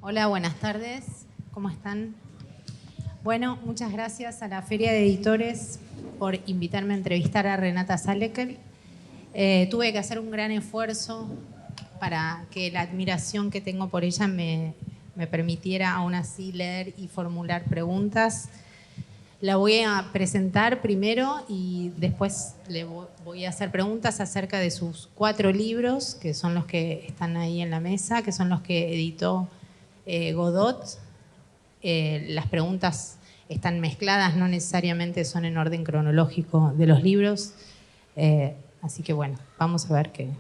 Hola, buenas tardes. ¿Cómo están? Bueno, muchas gracias a la Feria de Editores por invitarme a entrevistar a Renata Salecl. Tuve que hacer un gran esfuerzo para que la admiración que tengo por ella me permitiera aún así leer y formular preguntas. La voy a presentar primero y después le voy a hacer preguntas acerca de sus 4 libros, que son los que están ahí en la mesa, que son los que editó Godot. Las preguntas están mezcladas, no necesariamente son en orden cronológico de los libros. Así que bueno, vamos a ver qué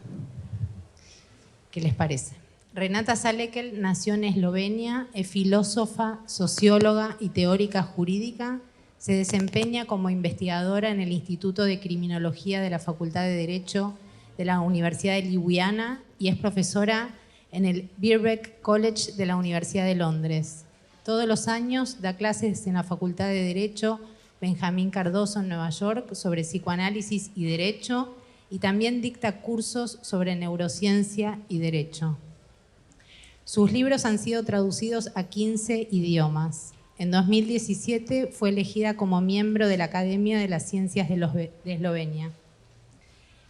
les parece. Renata Salecl nació en Eslovenia, es filósofa, socióloga y teórica jurídica. Se desempeña como investigadora en el Instituto de Criminología de la Facultad de Derecho de la Universidad de Ljubljana y es profesora en el Birkbeck College de la Universidad de Londres. Todos los años da clases en la Facultad de Derecho Benjamín Cardoso en Nueva York sobre psicoanálisis y derecho y también dicta cursos sobre neurociencia y derecho. Sus libros han sido traducidos a 15 idiomas. En 2017 fue elegida como miembro de la Academia de las Ciencias de Eslovenia.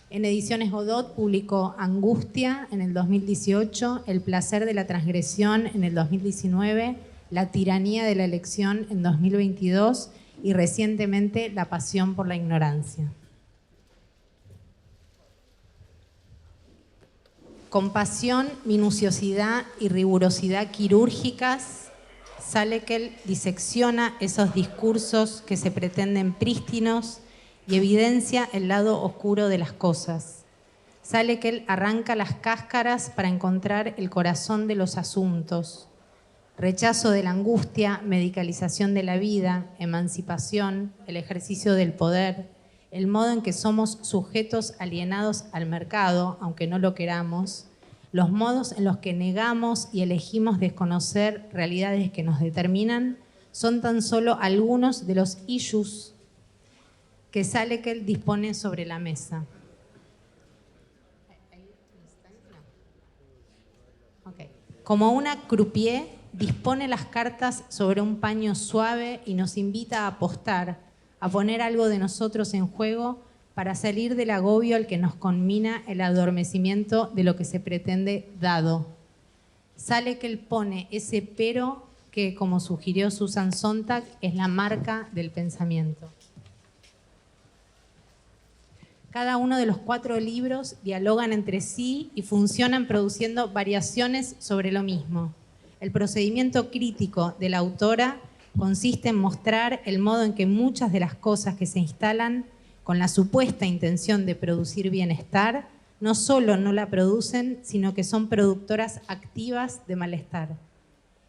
En Ediciones Godot publicó Angustia en el 2018, El placer de la transgresión en el 2019, La tiranía de la elección en 2022 y recientemente La pasión por la ignorancia. Con pasión, minuciosidad y rigurosidad quirúrgicas, Salecl disecciona esos discursos que se pretenden prístinos y evidencia el lado oscuro de las cosas. Salecl arranca las cáscaras para encontrar el corazón de los asuntos. Rechazo de la angustia, medicalización de la vida, emancipación, el ejercicio del poder, el modo en que somos sujetos alienados al mercado, aunque no lo queramos, los modos en los que negamos y elegimos desconocer realidades que nos determinan, son tan solo algunos de los issues que Salecl dispone sobre la mesa. Okay. Como una croupier, dispone las cartas sobre un paño suave y nos invita a apostar, a poner algo de nosotros en juego para salir del agobio al que nos conmina el adormecimiento de lo que se pretende dado. Salecl pone ese pero que, como sugirió Susan Sontag, es la marca del pensamiento. Cada uno de los 4 libros dialogan entre sí y funcionan produciendo variaciones sobre lo mismo. El procedimiento crítico de la autora consiste en mostrar el modo en que muchas de las cosas que se instalan con la supuesta intención de producir bienestar, no solo no la producen, sino que son productoras activas de malestar.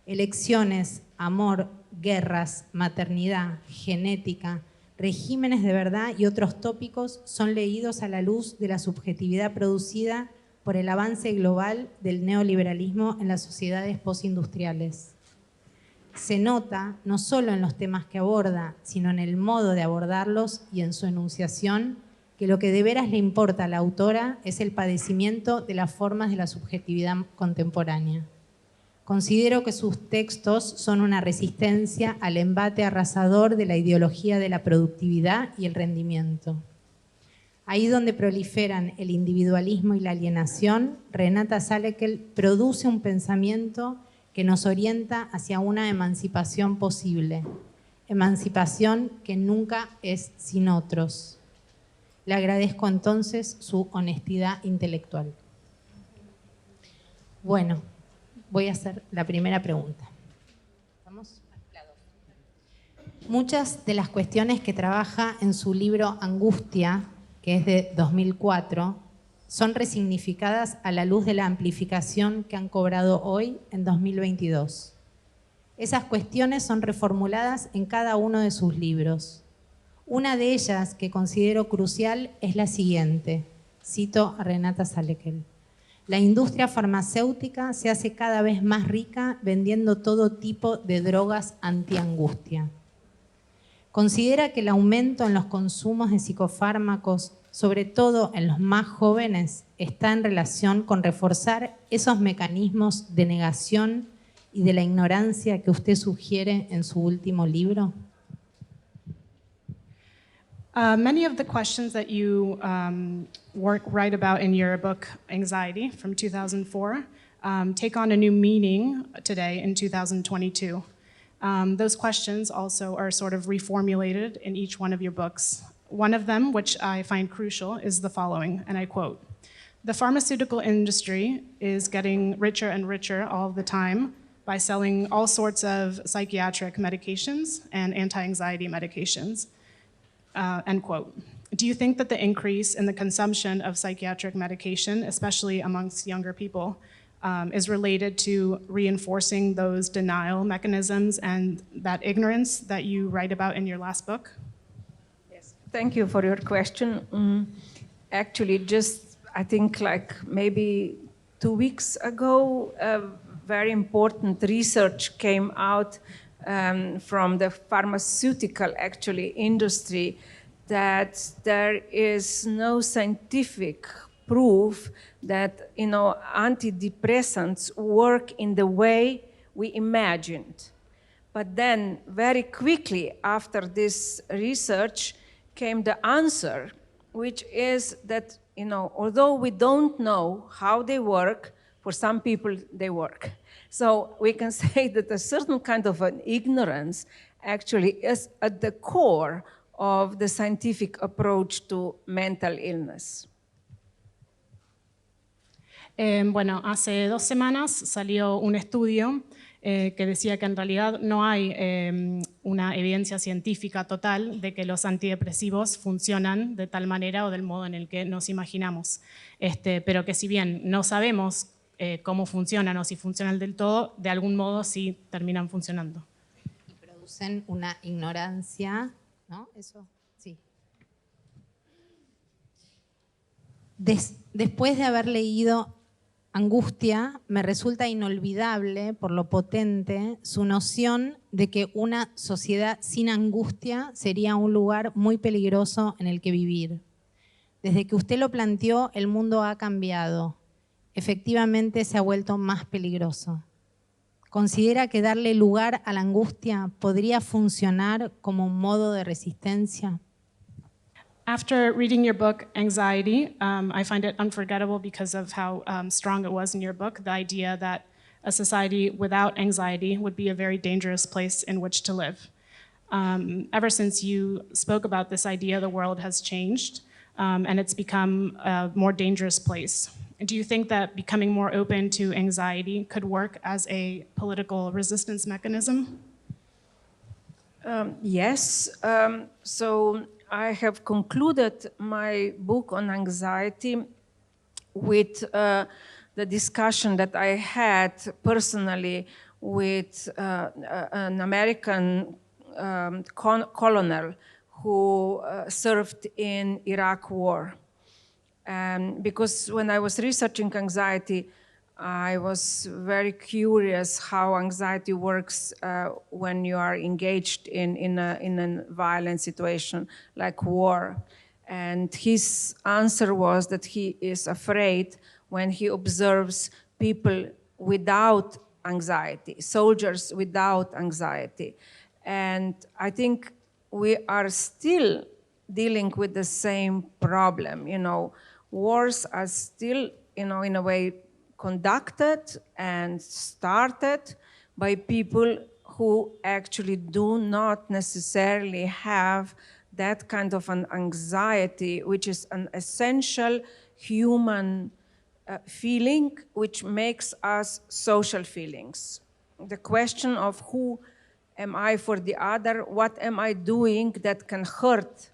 Elecciones, amor, guerras, maternidad, genética, regímenes de verdad y otros tópicos son leídos a la luz de la subjetividad producida por el avance global del neoliberalismo en las sociedades postindustriales. Se nota no solo en los temas que aborda, sino en el modo de abordarlos y en su enunciación, que lo que de veras le importa a la autora es el padecimiento de las formas de la subjetividad contemporánea. Considero que sus textos son una resistencia al embate arrasador de la ideología de la productividad y el rendimiento. Ahí donde proliferan el individualismo y la alienación, Renata Salecl produce un pensamiento que nos orienta hacia una emancipación posible, emancipación que nunca es sin otros. Le agradezco entonces su honestidad intelectual. Bueno, voy a hacer la primera pregunta. ¿Vamos? Muchas de las cuestiones que trabaja en su libro Angustia, que es de 2004, son resignificadas a la luz de la amplificación que han cobrado hoy en 2022. Esas cuestiones son reformuladas en cada uno de sus libros. Una de ellas que considero crucial es la siguiente. Cito a Renata Salecl. La industria farmacéutica se hace cada vez más rica vendiendo todo tipo de drogas antiangustia. Considera que el aumento en los consumos de psicofármacos, sobre todo en los más jóvenes, está en relación con reforzar esos mecanismos de negación y de la ignorancia que usted sugiere en su último libro? Many of the questions that you write about in your book, Anxiety, from 2004, take on a new meaning today in 2022. Those questions also are sort of reformulated in each one of your books. One of them, which I find crucial, is the following, and I quote, "The pharmaceutical industry is getting richer and richer all the time by selling all sorts of psychiatric medications and anti-anxiety medications." End quote. Do you think that the increase in the consumption of psychiatric medication, especially amongst younger people, is related to reinforcing those denial mechanisms and that ignorance that you write about in your last book? Yes, thank you for your question. Actually, just I think like maybe 2 weeks ago, very important research came out from the pharmaceutical industry that there is no scientific proof that antidepressants work in the way we imagined. But then very quickly after this research came the answer, which is that although we don't know how they work, for some people they work. So we can say that a certain kind of an ignorance actually is at the core of the scientific approach to mental illness. Bueno, hace 2 semanas salió un estudio que decía que en realidad no hay una evidencia científica total de que los antidepresivos funcionan de tal manera o del modo en el que nos imaginamos. Pero que si bien no sabemos cómo funcionan o si funcionan del todo, de algún modo sí terminan funcionando. Y producen una ignorancia, ¿no? Eso, sí. Después de haber leído Angustia, me resulta inolvidable, por lo potente, su noción de que una sociedad sin angustia sería un lugar muy peligroso en el que vivir. Desde que usted lo planteó, el mundo ha cambiado. Efectivamente se ha vuelto más peligroso. ¿Considera que darle lugar a la angustia podría funcionar como un modo de resistencia? After reading your book, Anxiety, I find it unforgettable because of how strong it was in your book, the idea that a society without anxiety would be a very dangerous place in which to live. Ever since you spoke about this idea, the world has changed, and it's become a more dangerous place. Do you think that becoming more open to anxiety could work as a political resistance mechanism? Yes. So I have concluded my book on anxiety with the discussion that I had personally with an American colonel who served in Iraq war. Because when I was researching anxiety, I was very curious how anxiety works when you are engaged in a violent situation like war. And his answer was that he is afraid when he observes people without anxiety, soldiers without anxiety. And I think we are still dealing with the same problem. Wars are still, in a way, conducted and started by people who actually do not necessarily have that kind of an anxiety, which is an essential human feeling which makes us social feelings. The question of who am I for the other, what am I doing that can hurt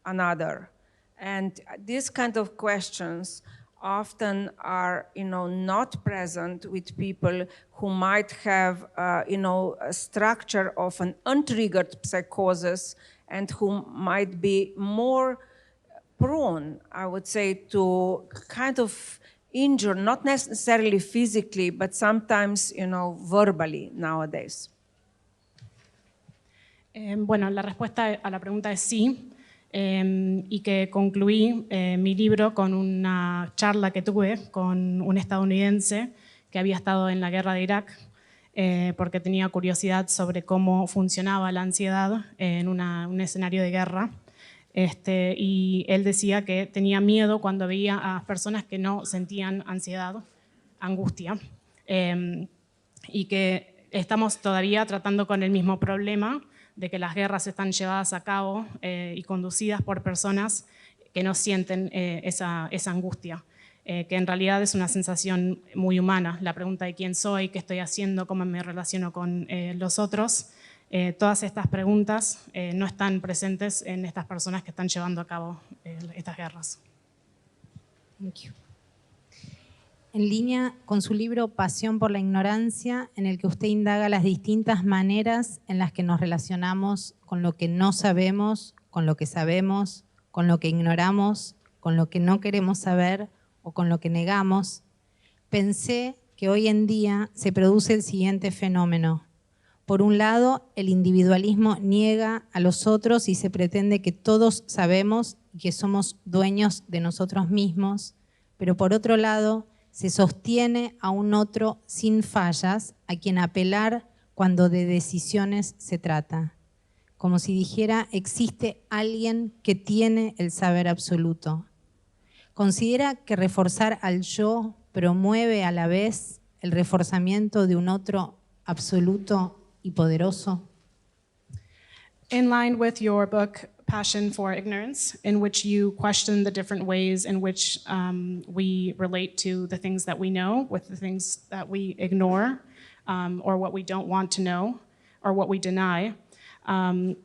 another? And these kind of questions often are, not present with people who might have, a structure of an untriggered psychosis and who might be more prone, I would say, to kind of injure, not necessarily physically, but sometimes, verbally nowadays. Bueno, la respuesta a la pregunta es sí. Y que concluí mi libro con una charla que tuve con un estadounidense que había estado en la guerra de Irak porque tenía curiosidad sobre cómo funcionaba la ansiedad en un escenario de guerra. Y él decía que tenía miedo cuando veía a personas que no sentían ansiedad, angustia, y que estamos todavía tratando con el mismo problema de que las guerras están llevadas a cabo y conducidas por personas que no sienten esa angustia, que en realidad es una sensación muy humana. La pregunta de quién soy, qué estoy haciendo, cómo me relaciono con los otros, todas estas preguntas no están presentes en estas personas que están llevando a cabo estas guerras. Thank you. En línea con su libro Pasión por la ignorancia, en el que usted indaga las distintas maneras en las que nos relacionamos con lo que no sabemos, con lo que sabemos, con lo que ignoramos, con lo que no queremos saber o con lo que negamos, pensé que hoy en día se produce el siguiente fenómeno. Por un lado, el individualismo niega a los otros y se pretende que todos sabemos y que somos dueños de nosotros mismos, pero por otro lado, se sostiene a un otro sin fallas a quien apelar cuando de decisiones se trata. Como si dijera, existe alguien que tiene el saber absoluto. ¿Considera que reforzar al yo promueve a la vez el reforzamiento de un otro absoluto y poderoso? In line with your book, Passion for Ignorance, in which you question the different ways in which we relate to the things that we know with the things that we ignore, or what we don't want to know, or what we deny,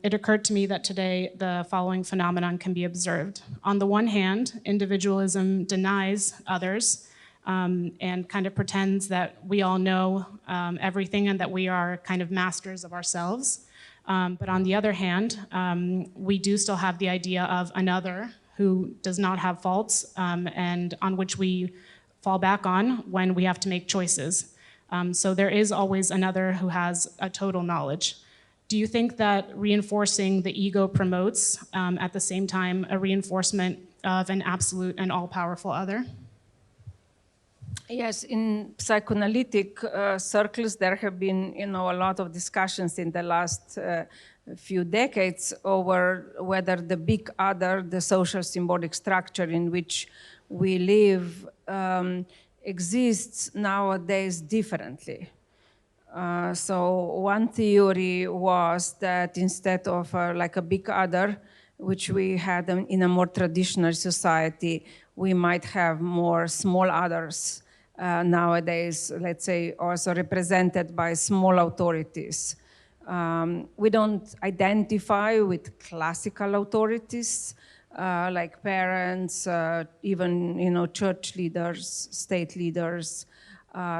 it occurred to me that today the following phenomenon can be observed. On the one hand, individualism denies others and kind of pretends that we all know everything and that we are kind of masters of ourselves. But on the other hand, we do still have the idea of another who does not have faults and on which we fall back on when we have to make choices. So there is always another who has a total knowledge. Do you think that reinforcing the ego promotes, at the same time, a reinforcement of an absolute and all-powerful other? Yes, in psychoanalytic circles, there have been, a lot of discussions in the last few decades over whether the big other, the social symbolic structure in which we live, exists nowadays differently. So one theory was that instead of like a big other, which we had in a more traditional society, we might have more small others. Nowadays, let's say, also represented by small authorities. We don't identify with classical authorities, like parents, even, church leaders, state leaders,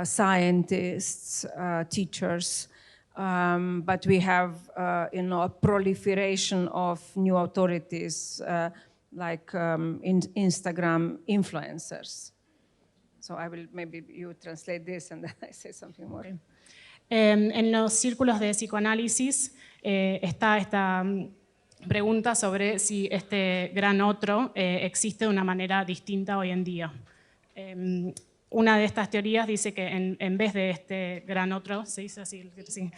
scientists, teachers. But we have, a proliferation of new authorities, like Instagram influencers. So I will, maybe you translate this and then I say something more. Okay. En los círculos de psicoanálisis está esta pregunta sobre si este gran otro existe de una manera distinta hoy en día. Una de estas teorías dice que en vez de este gran otro, se dice así, sí,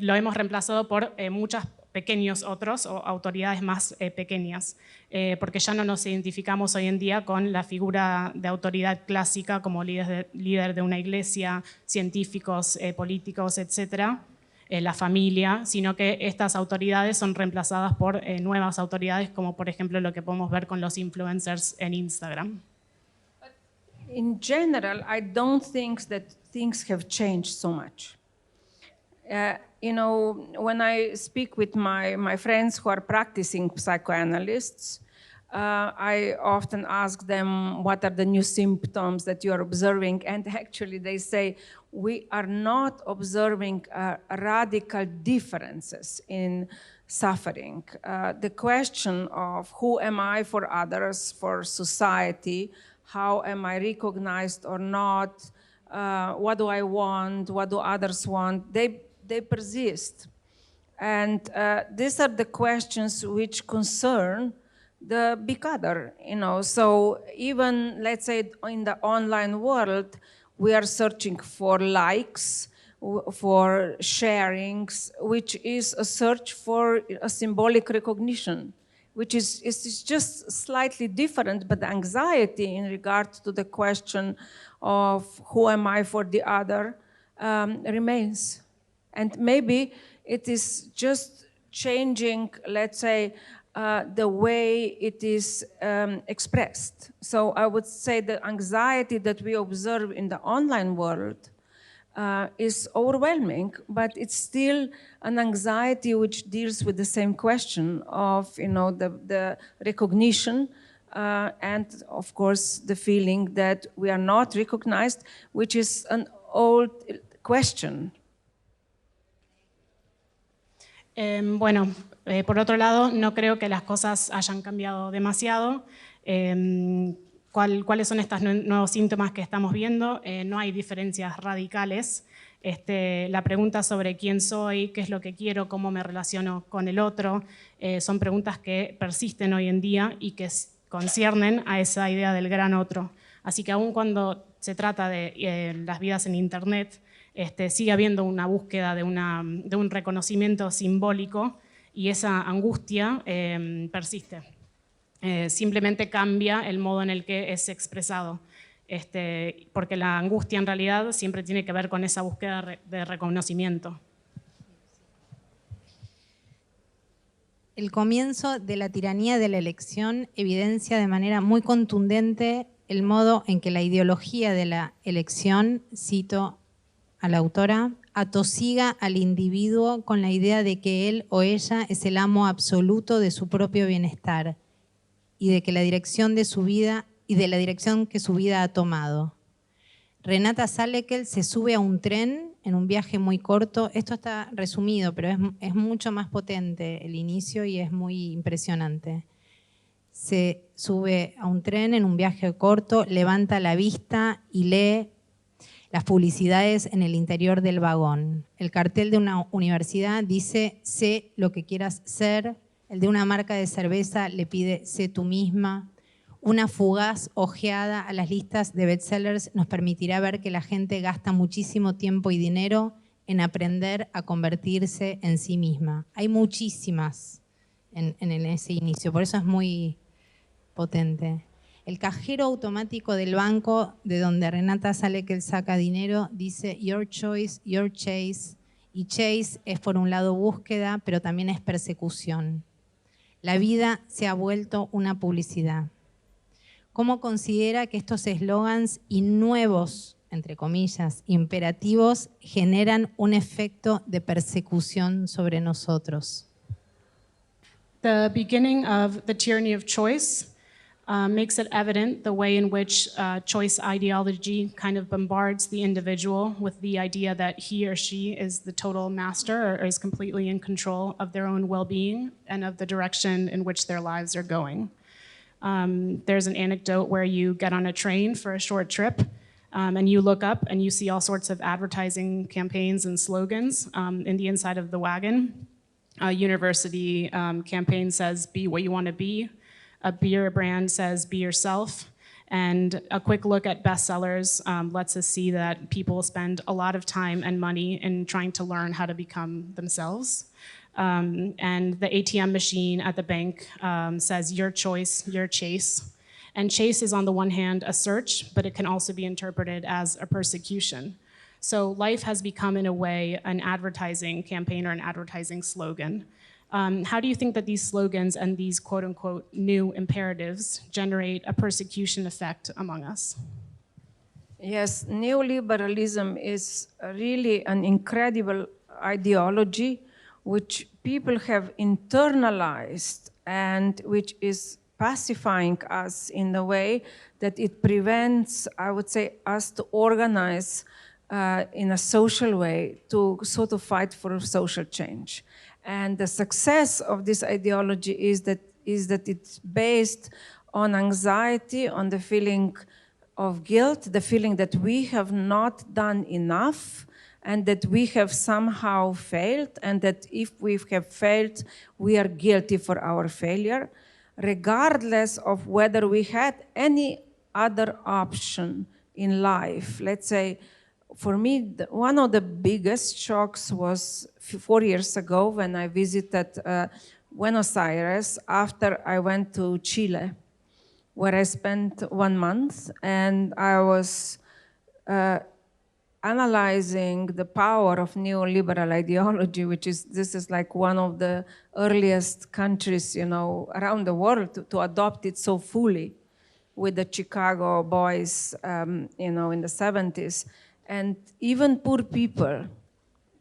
lo hemos reemplazado por muchos pequeños otros o autoridades más pequeñas, porque ya no nos identificamos hoy en día con la figura de autoridad clásica como líder de una iglesia, científicos, políticos, etcétera, la familia, sino que estas autoridades son reemplazadas por nuevas autoridades, como por ejemplo lo que podemos ver con los influencers en Instagram. In general, I don't think that things have changed so much. When I speak with my friends who are practicing psychoanalysts, I often ask them what are the new symptoms that you are observing, and actually they say we are not observing radical differences in suffering. The question of who am I for others, for society, how am I recognized or not, what do I want, what do others want, they persist. And these are the questions which concern the big other, So even, let's say, in the online world, we are searching for likes, for sharings, which is a search for a symbolic recognition, which is just slightly different, but the anxiety in regard to the question of who am I for the other remains. And maybe it is just changing, let's say, the way it is expressed. So I would say the anxiety that we observe in the online world is overwhelming, but it's still an anxiety which deals with the same question of, the recognition and, of course, the feeling that we are not recognized, which is an old question. Por otro lado, no creo que las cosas hayan cambiado demasiado. ¿Cuáles son estos nuevos síntomas que estamos viendo? No hay diferencias radicales. La pregunta sobre quién soy, qué es lo que quiero, cómo me relaciono con el otro, son preguntas que persisten hoy en día y que conciernen a esa idea del gran otro. Así que aun cuando se trata de las vidas en Internet, sigue habiendo una búsqueda de un reconocimiento simbólico y esa angustia persiste. Simplemente cambia el modo en el que es expresado, porque la angustia en realidad siempre tiene que ver con esa búsqueda de reconocimiento. El comienzo de la tiranía de la elección evidencia de manera muy contundente el modo en que la ideología de la elección, cito a la autora, atosiga al individuo con la idea de que él o ella es el amo absoluto de su propio bienestar y de que la dirección de su vida y de la dirección que su vida ha tomado. Renata Salecl se sube a un tren en un viaje muy corto. Esto está resumido, pero es mucho más potente el inicio y es muy impresionante. Se sube a un tren en un viaje corto, levanta la vista y lee las publicidades en el interior del vagón. El cartel de una universidad dice, sé lo que quieras ser. El de una marca de cerveza le pide, sé tú misma. Una fugaz ojeada a las listas de bestsellers nos permitirá ver que la gente gasta muchísimo tiempo y dinero en aprender a convertirse en sí misma. Hay muchísimas en ese inicio, por eso es muy potente. El cajero automático del banco de donde Renata Salecl saca dinero dice your choice, your chase. Y chase es por un lado búsqueda, pero también es persecución. La vida se ha vuelto una publicidad. ¿Cómo considera que estos eslogans y nuevos, entre comillas, imperativos generan un efecto de persecución sobre nosotros? The beginning of the Tyranny of Choice makes it evident the way in which choice ideology kind of bombards the individual with the idea that he or she is the total master or is completely in control of their own well-being and of the direction in which their lives are going. There's an anecdote where you get on a train for a short trip and you look up and you see all sorts of advertising campaigns and slogans in the inside of the wagon. A university campaign says, be what you want to be. A beer brand says, be yourself. And a quick look at bestsellers lets us see that people spend a lot of time and money in trying to learn how to become themselves. And the ATM machine at the bank says, your choice, your chase. And chase is on the one hand a search, but it can also be interpreted as a persecution. So life has become, in a way, an advertising campaign or an advertising slogan. How do you think that these slogans and these quote-unquote new imperatives generate a persecution effect among us? Yes, neoliberalism is really an incredible ideology which people have internalized and which is pacifying us in the way that it prevents, I would say, us to organize in a social way to sort of fight for social change. And the success of this ideology is that it's based on anxiety, on the feeling of guilt, the feeling that we have not done enough and that we have somehow failed, and that if we have failed, we are guilty for our failure, regardless of whether we had any other option in life. Let's say for me, one of the biggest shocks was 4 years ago when I visited Buenos Aires after I went to Chile, where I spent 1 month, and I was analyzing the power of neoliberal ideology, this is like one of the earliest countries, around the world to adopt it so fully, with the Chicago boys, in the 70s. And even poor people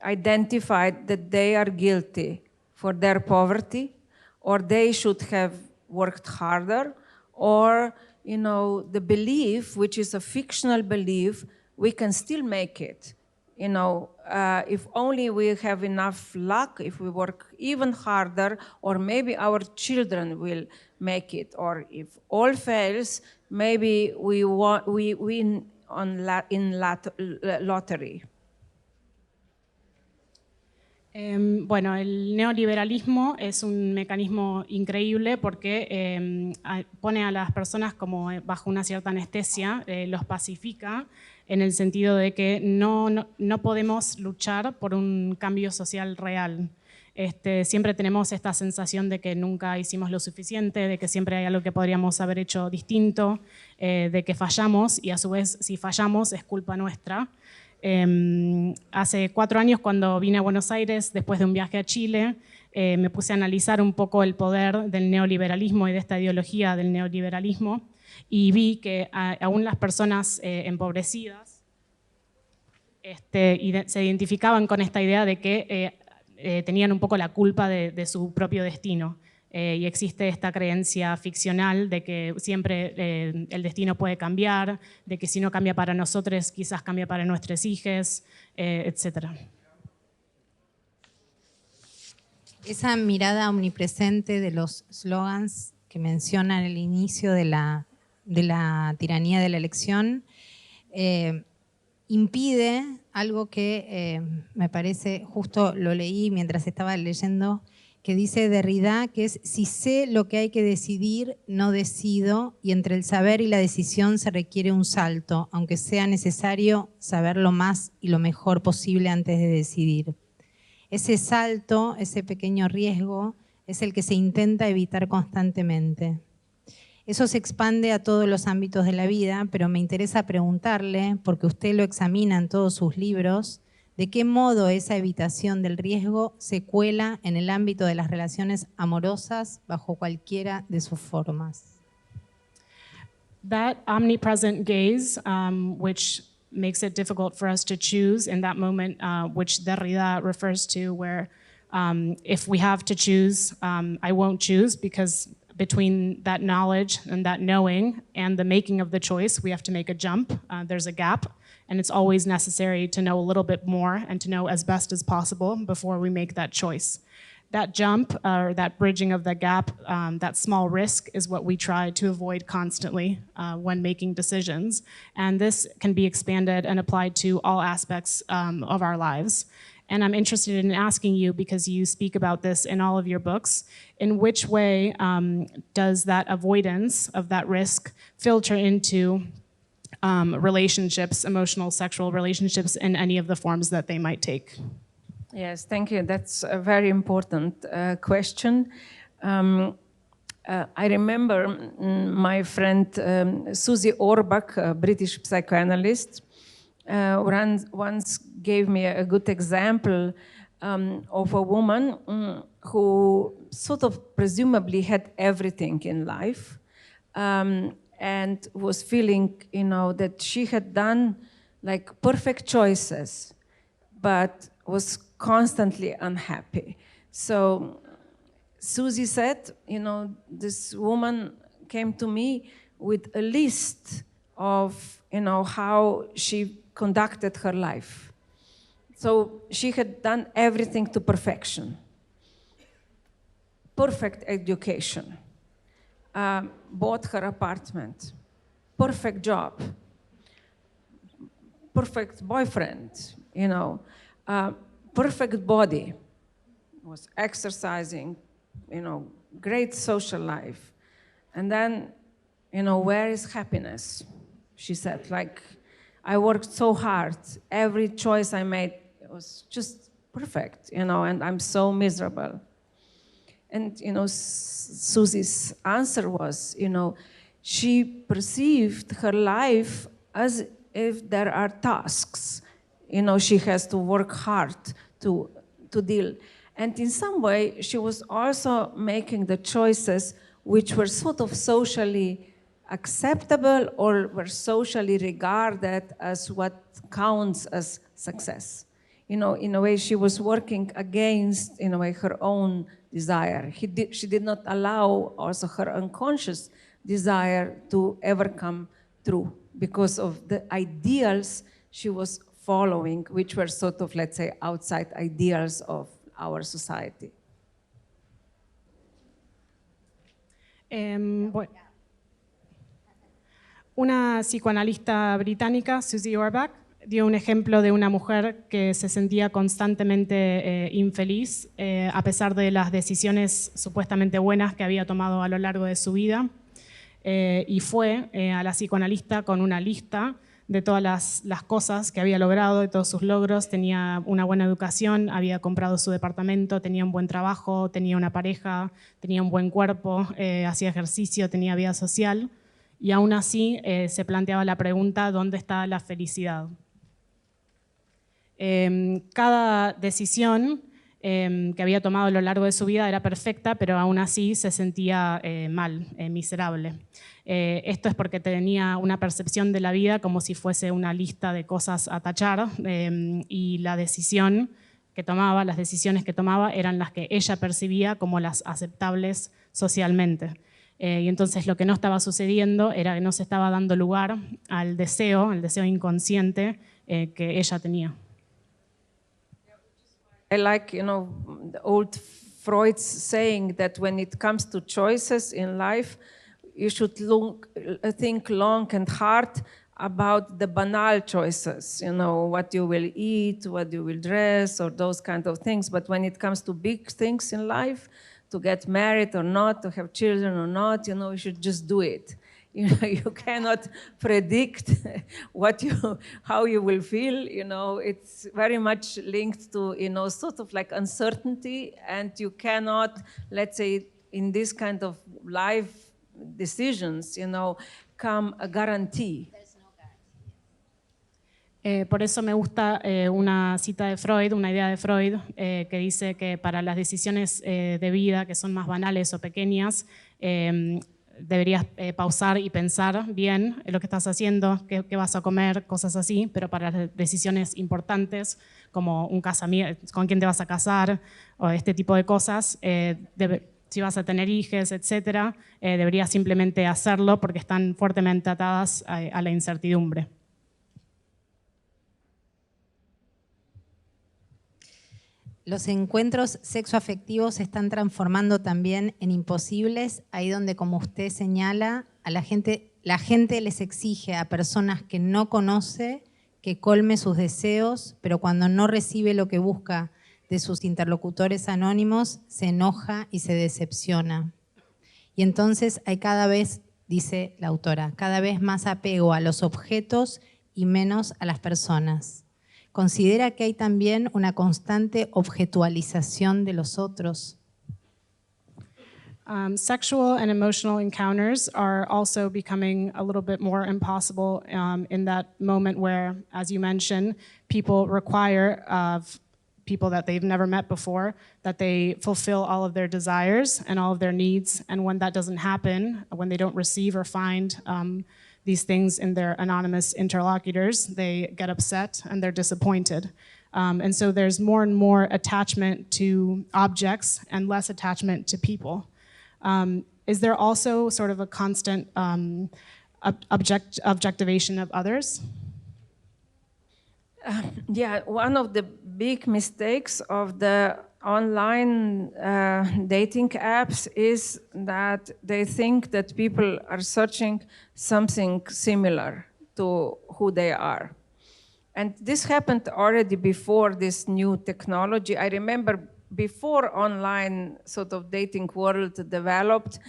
identified that they are guilty for their poverty, or they should have worked harder, or, the belief, which is a fictional belief, we can still make it. If only we have enough luck, if we work even harder, or maybe our children will make it, or if all fails, maybe we win in lottery. Bueno, el neoliberalismo es un mecanismo increíble porque pone a las personas como bajo una cierta anestesia, los pacifica en el sentido de que no podemos luchar por un cambio social real. Siempre tenemos esta sensación de que nunca hicimos lo suficiente, de que siempre hay algo que podríamos haber hecho distinto, de que fallamos, y a su vez si fallamos es culpa nuestra. Hace 4 años, cuando vine a Buenos Aires después de un viaje a Chile, me puse a analizar un poco el poder del neoliberalismo y de esta ideología del neoliberalismo, y vi que aún las personas empobrecidas se identificaban con esta idea de que tenían un poco la culpa de su propio destino. Y existe esta creencia ficcional de que siempre el destino puede cambiar, de que si no cambia para nosotros, quizás cambia para nuestros hijos, etc. Esa mirada omnipresente de los slogans que mencionan el inicio de la tiranía de la elección impide algo que me parece, justo lo leí mientras estaba leyendo, que dice Derrida, que es: si sé lo que hay que decidir, no decido, y entre el saber y la decisión se requiere un salto, aunque sea necesario saber lo más y lo mejor posible antes de decidir. Ese salto, ese pequeño riesgo, es el que se intenta evitar constantemente. Eso se expande a todos los ámbitos de la vida, pero me interesa preguntarle, porque usted lo examina en todos sus libros, ¿de qué modo esa evitación del riesgo se cuela en el ámbito de las relaciones amorosas bajo cualquiera de sus formas? That omnipresent gaze, which makes it difficult for us to choose in that moment, which Derrida refers to, where if we have to choose, I won't choose, because between that knowledge and that knowing and the making of the choice, we have to make a jump. There's a gap. And it's always necessary to know a little bit more and to know as best as possible before we make that choice. That jump, or that bridging of the gap, that small risk is what we try to avoid constantly when making decisions. And this can be expanded and applied to all aspects of our lives. And I'm interested in asking you, because you speak about this in all of your books, in which way does that avoidance of that risk filter into relationships, emotional, sexual relationships, in any of the forms that they might take? Yes, thank you. That's a very important question. I remember my friend Susie Orbach, a British psychoanalyst, once gave me a good example of a woman who sort of presumably had everything in life, and was feeling, that she had done like perfect choices, but was constantly unhappy. So Susie said, this woman came to me with a list of, how she conducted her life. So she had done everything to perfection. Perfect education. Bought her apartment, perfect job, perfect boyfriend, perfect body, was exercising, great social life. And then, where is happiness? She said, I worked so hard. Every choice I made was just perfect, you know, and I'm so miserable. And, you know, Susie's answer was, you know, she perceived her life as if there are tasks. You know, she has to work hard to deal. And in some way, she was also making the choices which were sort of socially acceptable or were socially regarded as what counts as success. You know, in a way, she was working against, in a way, her own desire. She did not allow also her unconscious desire to ever come true because of the ideals she was following, which were sort of, let's say, outside ideals of our society. Una psicoanalista británica, Susie Orbach, dio un ejemplo de una mujer que se sentía constantemente infeliz a pesar de las decisiones supuestamente buenas que había tomado a lo largo de su vida, y fue a la psicoanalista con una lista de todas las cosas que había logrado, de todos sus logros. Tenía una buena educación, había comprado su departamento, tenía un buen trabajo, tenía una pareja, tenía un buen cuerpo, hacía ejercicio, tenía vida social, y aún así se planteaba la pregunta: ¿dónde está la felicidad? Cada decisión que había tomado a lo largo de su vida era perfecta, pero aún así se sentía mal, miserable. Esto es porque tenía una percepción de la vida como si fuese una lista de cosas a tachar, y las decisiones que tomaba eran las que ella percibía como las aceptables socialmente. Y entonces lo que no estaba sucediendo era que no se estaba dando lugar al deseo inconsciente que ella tenía. I like, you know, the old Freud's saying that when it comes to choices in life, you should think long and hard about the banal choices, you know, what you will eat, what you will dress, or those kind of things. But when it comes to big things in life, to get married or not, to have children or not, you know, you should just do it. You know, you cannot predict how you will feel. You know, it's very much linked to, you know, sort of like uncertainty, and you cannot, let's say, in this kind of life decisions, you know, come a guarantee. Por eso me gusta una cita de Freud, una idea de Freud, que dice que para las decisiones de vida que son más banales o pequeñas, deberías pausar y pensar bien lo que estás haciendo, qué vas a comer, cosas así, pero para las decisiones importantes, como un casamiento, con quién te vas a casar, o este tipo de cosas, si vas a tener hijos, etcétera, deberías simplemente hacerlo porque están fuertemente atadas a la incertidumbre. Los encuentros sexoafectivos se están transformando también en imposibles, ahí donde, como usted señala, la gente les exige a personas que no conoce que colme sus deseos, pero cuando no recibe lo que busca de sus interlocutores anónimos, se enoja y se decepciona. Y entonces hay cada vez, dice la autora, cada vez más apego a los objetos y menos a las personas. ¿Considera que hay también una constante objetualización de los otros? Sexual and emotional encounters are also becoming a little bit more impossible in that moment where, as you mentioned, people require of people that they've never met before that they fulfill all of their desires and all of their needs. And when that doesn't happen, when they don't receive or find these things in their anonymous interlocutors, they get upset and they're disappointed. And so there's more and more attachment to objects and less attachment to people. Is there also sort of a constant objectivation of others? Yeah, one of the big mistakes of the online dating apps is that they think that people are searching something similar to who they are. And this happened already before this new technology. I remember before online sort of dating world developed,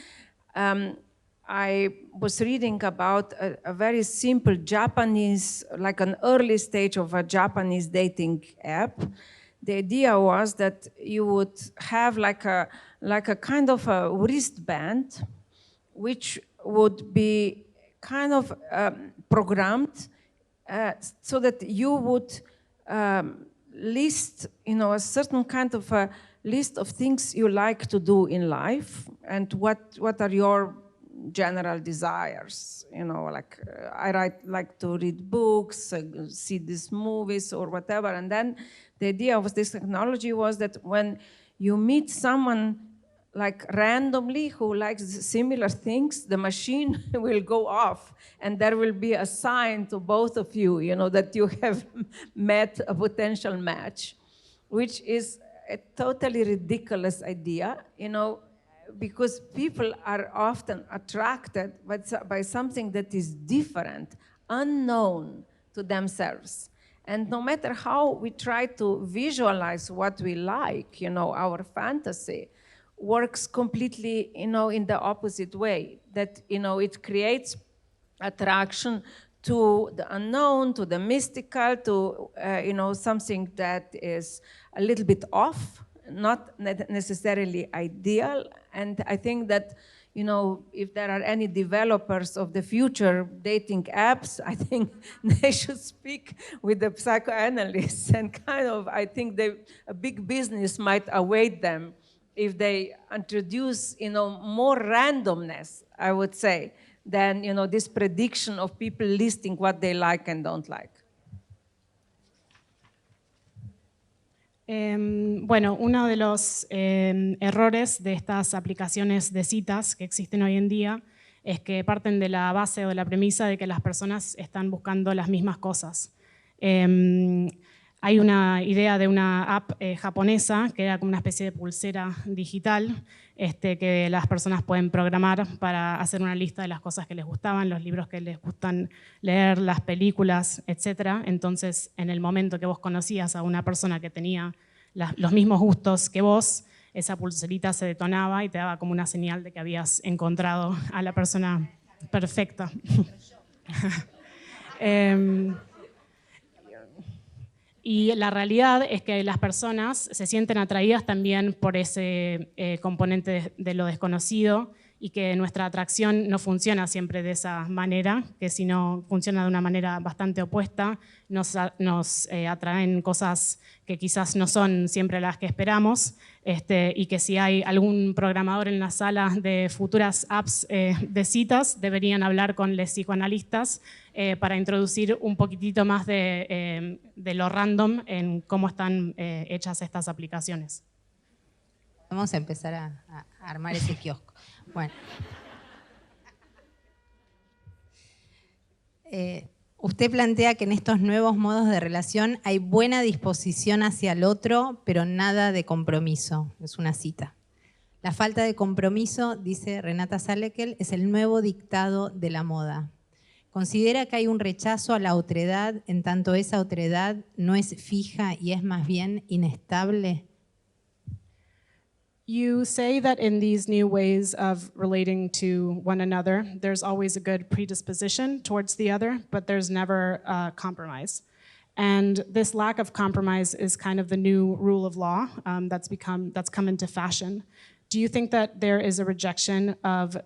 I was reading about a very simple Japanese, like an early stage of a Japanese dating app. The idea was that you would have like a kind of a wristband, which would be kind of programmed so that you would list, a certain kind of a list of things you like to do in life and what are your general desires. I like to read books, see these movies or whatever. And then the idea of this technology was that when you meet someone like randomly who likes similar things, the machine will go off and there will be a sign to both of you, that you have met a potential match, which is a totally ridiculous idea, because people are often attracted by something that is different, unknown to themselves. And no matter how we try to visualize what we like, our fantasy works completely, in the opposite way, that, it creates attraction to the unknown, to the mystical, to, something that is a little bit off, not necessarily ideal. And I think that, if there are any developers of the future dating apps, I think they should speak with the psychoanalysts and I think a big business might await them if they introduce, more randomness, I would say, than, this prediction of people listing what they like and don't like. Bueno, uno de los errores de estas aplicaciones de citas que existen hoy en día es que parten de la base o de la premisa de que las personas están buscando las mismas cosas. Hay una idea de una app japonesa que era como una especie de pulsera digital que las personas pueden programar para hacer una lista de las cosas que les gustaban, los libros que les gustan leer, las películas, etc. Entonces, en el momento que vos conocías a una persona que tenía los mismos gustos que vos, esa pulserita se detonaba y te daba como una señal de que habías encontrado a la persona perfecta. Y la realidad es que las personas se sienten atraídas también por ese componente de lo desconocido y que nuestra atracción no funciona siempre de esa manera, que si no funciona de una manera bastante opuesta, nos atraen cosas que quizás no son siempre las que esperamos, y que si hay algún programador en la sala de futuras apps de citas, deberían hablar con los psicoanalistas para introducir un poquitito más de lo random en cómo están hechas estas aplicaciones. Vamos a empezar a armar ese kiosco. Bueno. Usted plantea que en estos nuevos modos de relación hay buena disposición hacia el otro, pero nada de compromiso. Es una cita. La falta de compromiso, dice Renata Salecl, es el nuevo dictado de la moda. ¿Considera que hay un rechazo a la otredad, en tanto esa otredad no es fija y es más bien inestable? You say that in these new ways of relating to one another, there's always a good predisposition towards the other, but there's never compromise. And this lack of compromise is kind of the new rule of law that's come into fashion. Do you think that there is a rejection of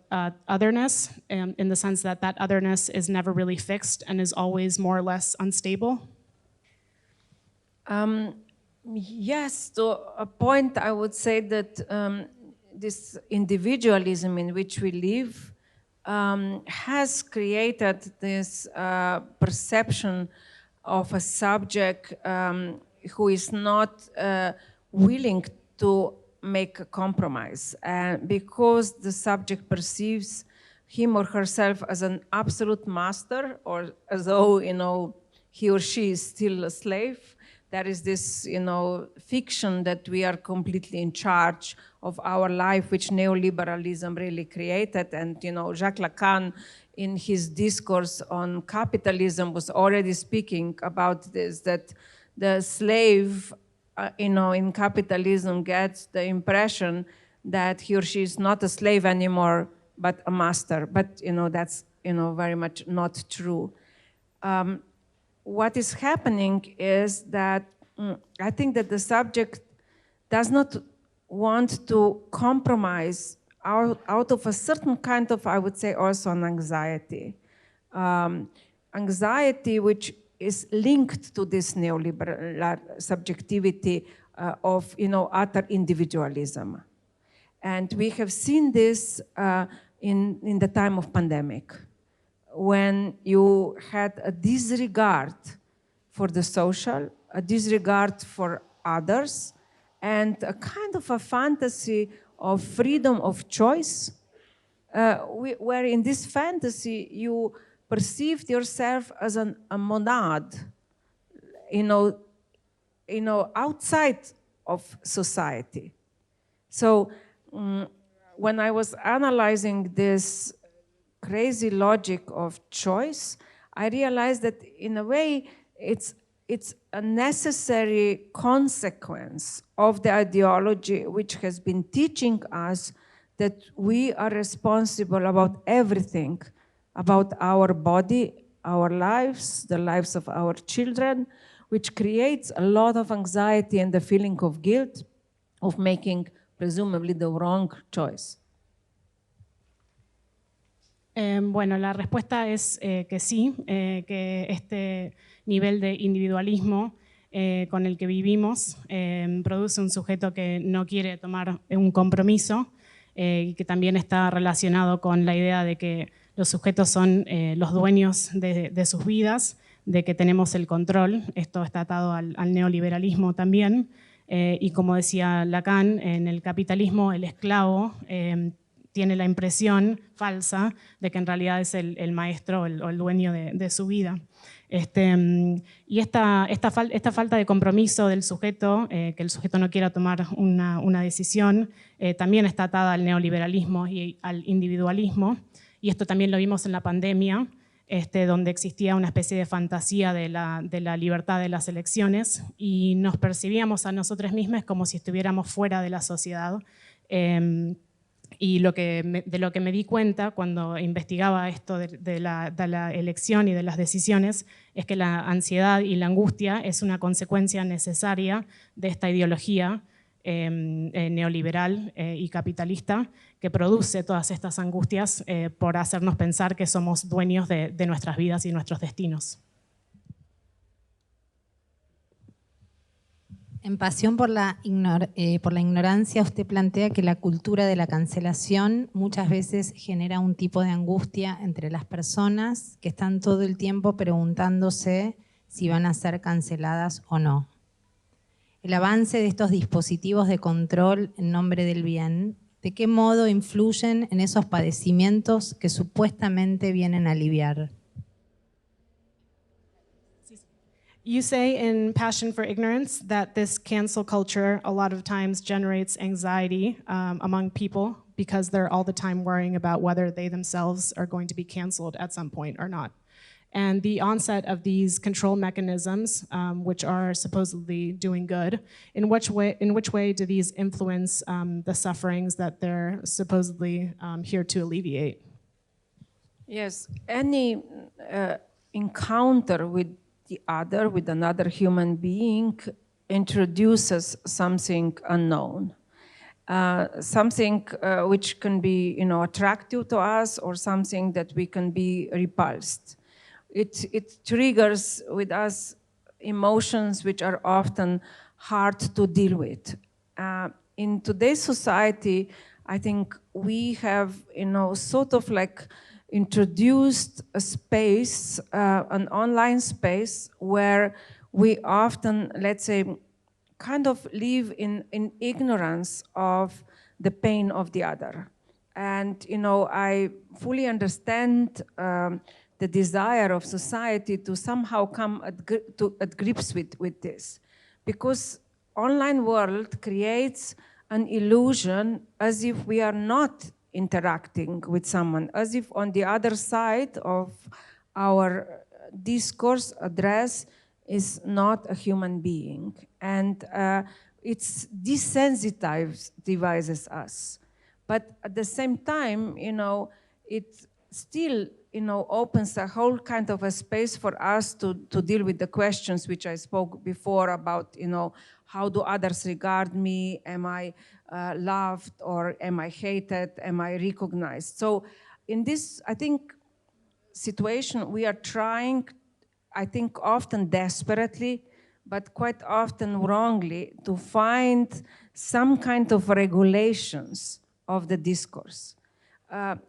otherness in the sense that otherness is never really fixed and is always more or less unstable? Yes, to a point I would say that this individualism in which we live has created this perception of a subject who is not willing to make a compromise, because the subject perceives him or herself as an absolute master, or as though he or she is still a slave. There is this, fiction that we are completely in charge of our life, which neoliberalism really created. And, Jacques Lacan, in his discourse on capitalism, was already speaking about this, that the slave, in capitalism gets the impression that he or she is not a slave anymore but a master. But that's very much not true. What is happening is that I think that the subject does not want to compromise out of a certain kind of, I would say, also an anxiety. Anxiety which is linked to this neoliberal subjectivity of utter individualism. And we have seen this in the time of pandemic, when you had a disregard for the social, a disregard for others, and a kind of a fantasy of freedom of choice, where in this fantasy you perceived yourself as a monad, outside of society. So when I was analyzing this crazy logic of choice, I realized that in a way it's a necessary consequence of the ideology which has been teaching us that we are responsible about everything, about our body, our lives, the lives of our children, which creates a lot of anxiety and the feeling of guilt of making presumably the wrong choice. Bueno, la respuesta es que sí, que este nivel de individualismo con el que vivimos produce un sujeto que no quiere tomar un compromiso y que también está relacionado con la idea de que los sujetos son los dueños de sus vidas, de que tenemos el control. Esto está atado al neoliberalismo también. Y como decía Lacan, en el capitalismo el esclavo tiene la impresión falsa de que en realidad es el maestro o el dueño de su vida. Y esta falta de compromiso del sujeto, que el sujeto no quiera tomar una decisión, también está atada al neoliberalismo y al individualismo. Y esto también lo vimos en la pandemia, donde existía una especie de fantasía de la libertad de las elecciones y nos percibíamos a nosotros mismos como si estuviéramos fuera de la sociedad. Y de lo que me di cuenta cuando investigaba esto de la elección y de las decisiones es que la ansiedad y la angustia es una consecuencia necesaria de esta ideología neoliberal y capitalista que produce todas estas angustias por hacernos pensar que somos dueños de nuestras vidas y nuestros destinos. En Pasión por la ignorancia, usted plantea que la cultura de la cancelación muchas veces genera un tipo de angustia entre las personas que están todo el tiempo preguntándose si van a ser canceladas o no. El avance de estos dispositivos de control en nombre del bien, ¿de qué modo influyen en esos padecimientos que supuestamente vienen a aliviar? You say in Passion for Ignorance that this cancel culture a lot of times generates anxiety among people because they're all the time worrying about whether they themselves are going to be canceled at some point or not. And the onset of these control mechanisms, which are supposedly doing good, in which way do these influence the sufferings that they're supposedly here to alleviate? Yes, any encounter with the other, with another human being, introduces something unknown, something which can be, attractive to us, or something that we can be repulsed. It triggers with us emotions which are often hard to deal with. In today's society, I think we have, sort of like introduced a space, an online space, where we often, let's say, kind of live in ignorance of the pain of the other. And, I fully understand the desire of society to somehow come at grips with this. Because online world creates an illusion as if we are not interacting with someone, as if on the other side of our discourse address is not a human being. And it desensitizes us. But at the same time, it still, opens a whole kind of a space for us to deal with the questions which I spoke before about, how do others regard me? Am I loved, or am I hated? Am I recognized? So in this, I think, situation, we are trying, I think often desperately, but quite often wrongly, to find some kind of regulations of the discourse,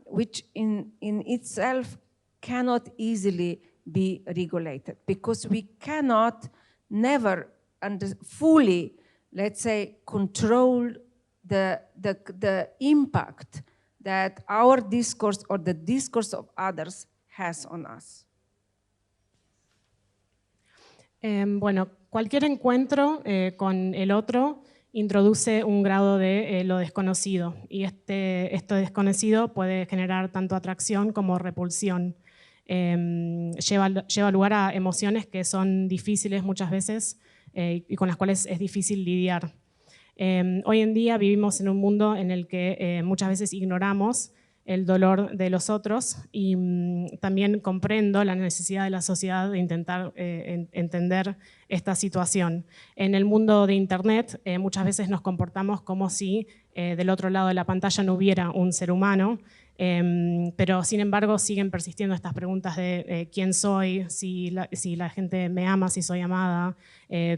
which in itself cannot easily be regulated, because we cannot never fully, let's say, control the impact that our discourse or the discourse of others has on us. Bueno, cualquier encuentro con el otro introduce un grado de lo desconocido, y esto desconocido puede generar tanto atracción como repulsión. Lleva lugar a emociones que son difíciles muchas veces y con las cuales es difícil lidiar. Hoy en día vivimos en un mundo en el que muchas veces ignoramos el dolor de los otros, y también comprendo la necesidad de la sociedad de intentar entender esta situación. En el mundo de Internet muchas veces nos comportamos como si del otro lado de la pantalla no hubiera un ser humano, pero sin embargo siguen persistiendo estas preguntas de quién soy, si la gente me ama, si soy amada,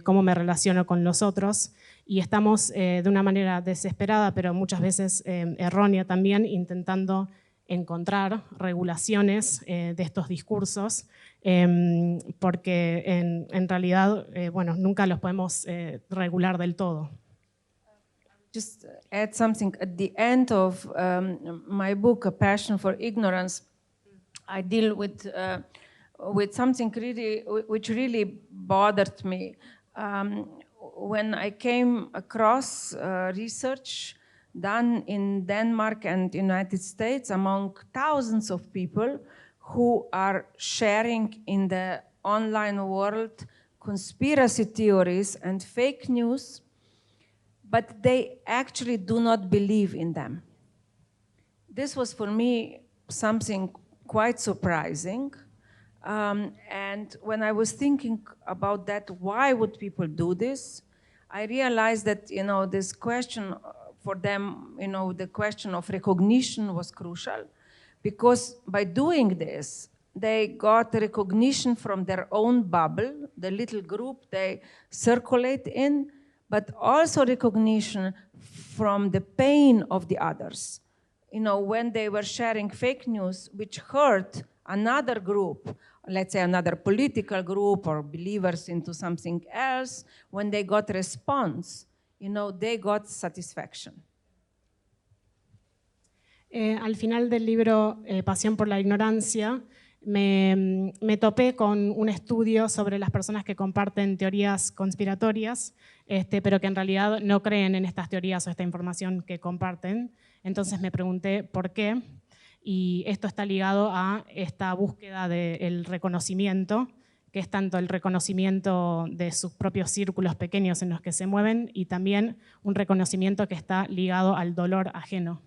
cómo me relaciono con los otros. Y estamos de una manera desesperada, pero muchas veces errónea también, intentando encontrar regulaciones de estos discursos, porque en realidad, bueno, nunca los podemos regular del todo. Just add something. At the end of my book, A Passion for Ignorance, I deal with something which really bothered me. When I came across research done in Denmark and United States among thousands of people who are sharing in the online world conspiracy theories and fake news, but they actually do not believe in them. This was for me something quite surprising. And when I was thinking about that, why would people do this? I realized that, this question for them, the question of recognition was crucial, because by doing this, they got recognition from their own bubble, the little group they circulate in, but also recognition from the pain of the others. When they were sharing fake news, which hurt another group, let's say another political group or believers into something else, when they got response, they got satisfaction. Al final del libro Pasión por la Ignorancia, me topé con un estudio sobre las personas que comparten teorías conspiratorias, pero que en realidad no creen en estas teorías o esta información que comparten. Entonces me pregunté por qué, y esto está ligado a esta búsqueda del reconocimiento, que es tanto el reconocimiento de sus propios círculos pequeños en los que se mueven, y también un reconocimiento que está ligado al dolor ajeno.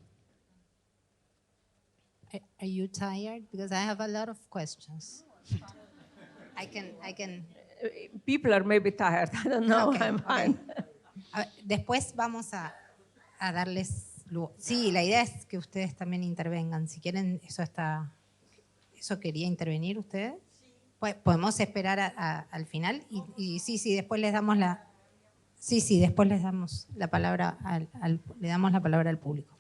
Are you tired? Because I have a lot of questions. I can. People are maybe tired. I don't know. Okay, I'm fine. Okay. Después vamos a darles. Sí, la idea es que ustedes también intervengan. Si quieren, ¿eso quería intervenir ustedes? Pues podemos esperar al final y sí, después les damos después les damos la palabra le damos la palabra al público.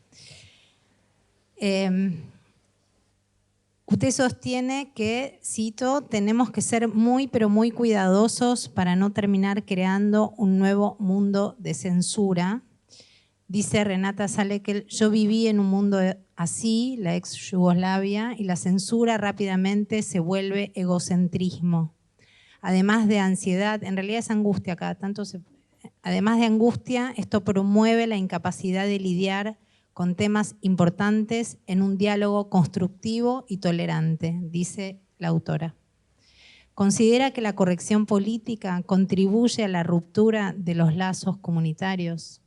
Usted sostiene que, cito, tenemos que ser muy, pero muy cuidadosos para no terminar creando un nuevo mundo de censura. Dice Renata Salecl, yo viví en un mundo así, la ex Yugoslavia, y la censura rápidamente se vuelve egocentrismo. Además de ansiedad, en realidad es angustia, además de angustia, esto promueve la incapacidad de lidiar con temas importantes en un diálogo constructivo y tolerante, dice la autora. ¿Considera que la corrección política contribuye a la ruptura de los lazos comunitarios?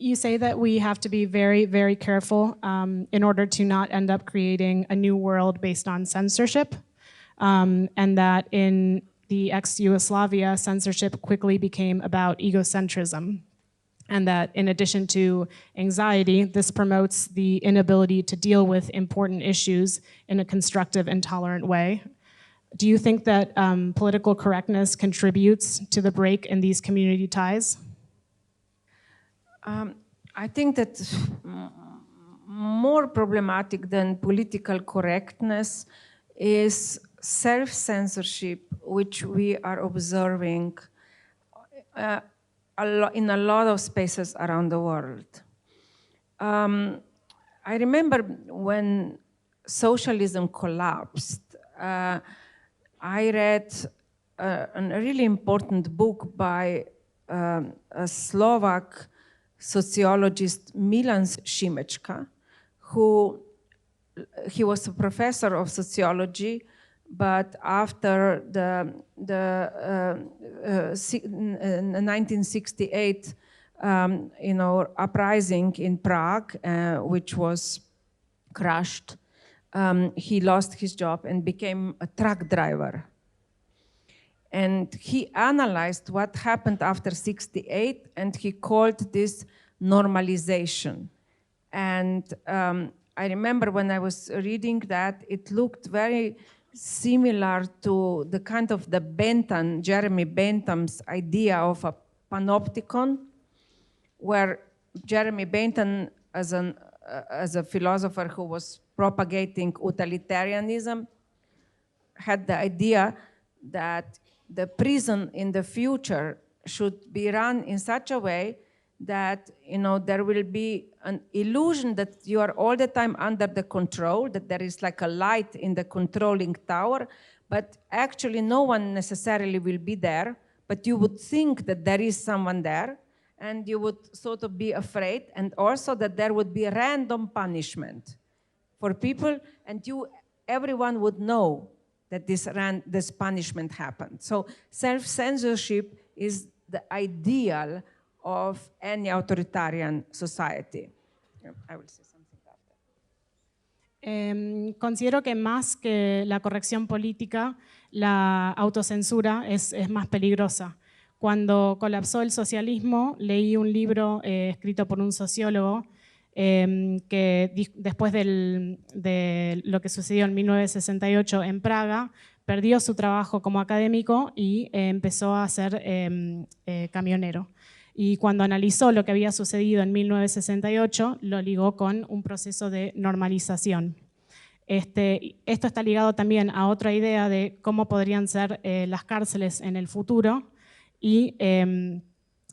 You say that we have to be very, very careful in order to not end up creating a new world based on censorship, and that in the ex-Yugoslavia, censorship quickly became about egocentrism, and that in addition to anxiety, this promotes the inability to deal with important issues in a constructive and tolerant way. Do you think that political correctness contributes to the break in these community ties? I think that more problematic than political correctness is self-censorship, which we are observing in a lot of spaces around the world. I remember when socialism collapsed, I read a really important book by a Slovak sociologist Milan Šimečka, he was a professor of sociology, but after the 1968 uprising in Prague, which was crushed, he lost his job and became a truck driver. And he analyzed what happened after 68, and he called this normalization. And I remember when I was reading that, it looked very similar to the kind of the Bentham, Jeremy Bentham's idea of a panopticon, where Jeremy Bentham, as a philosopher who was propagating utilitarianism, had the idea that the prison in the future should be run in such a way that there will be an illusion that you are all the time under the control, that there is like a light in the controlling tower, but actually no one necessarily will be there, but you would think that there is someone there, and you would sort of be afraid, and also that there would be random punishment for people, and everyone would know that this punishment happened. So self-censorship is the ideal of any authoritarian society. I will say something about that. Considero que más que la corrección política, la autocensura es más peligrosa. Cuando colapsó el socialismo, leí un libro escrito por un sociólogo que después de lo que sucedió en 1968 en Praga, perdió su trabajo como académico y empezó a ser camionero. Y cuando analizó lo que había sucedido en 1968, lo ligó con un proceso de normalización. Esto está ligado también a otra idea de cómo podrían ser las cárceles en el futuro, y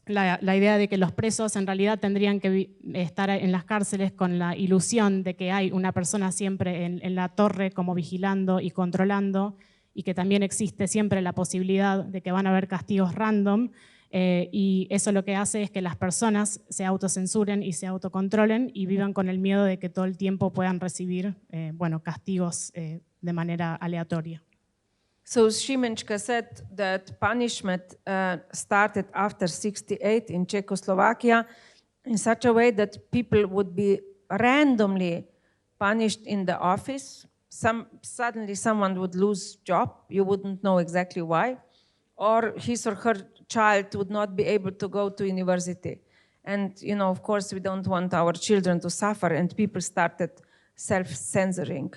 la idea de que los presos en realidad tendrían que estar en las cárceles con la ilusión de que hay una persona siempre en la torre como vigilando y controlando, y que también existe siempre la posibilidad de que van a haber castigos random, y eso lo que hace es que las personas se autocensuren y se autocontrolen y vivan con el miedo de que todo el tiempo puedan recibir castigos de manera aleatoria. So Šimenčka said that punishment started after 68 in Czechoslovakia in such a way that people would be randomly punished in the office. Suddenly someone would lose job, you wouldn't know exactly why, or his or her child would not be able to go to university. And of course we don't want our children to suffer, and people started self-censoring.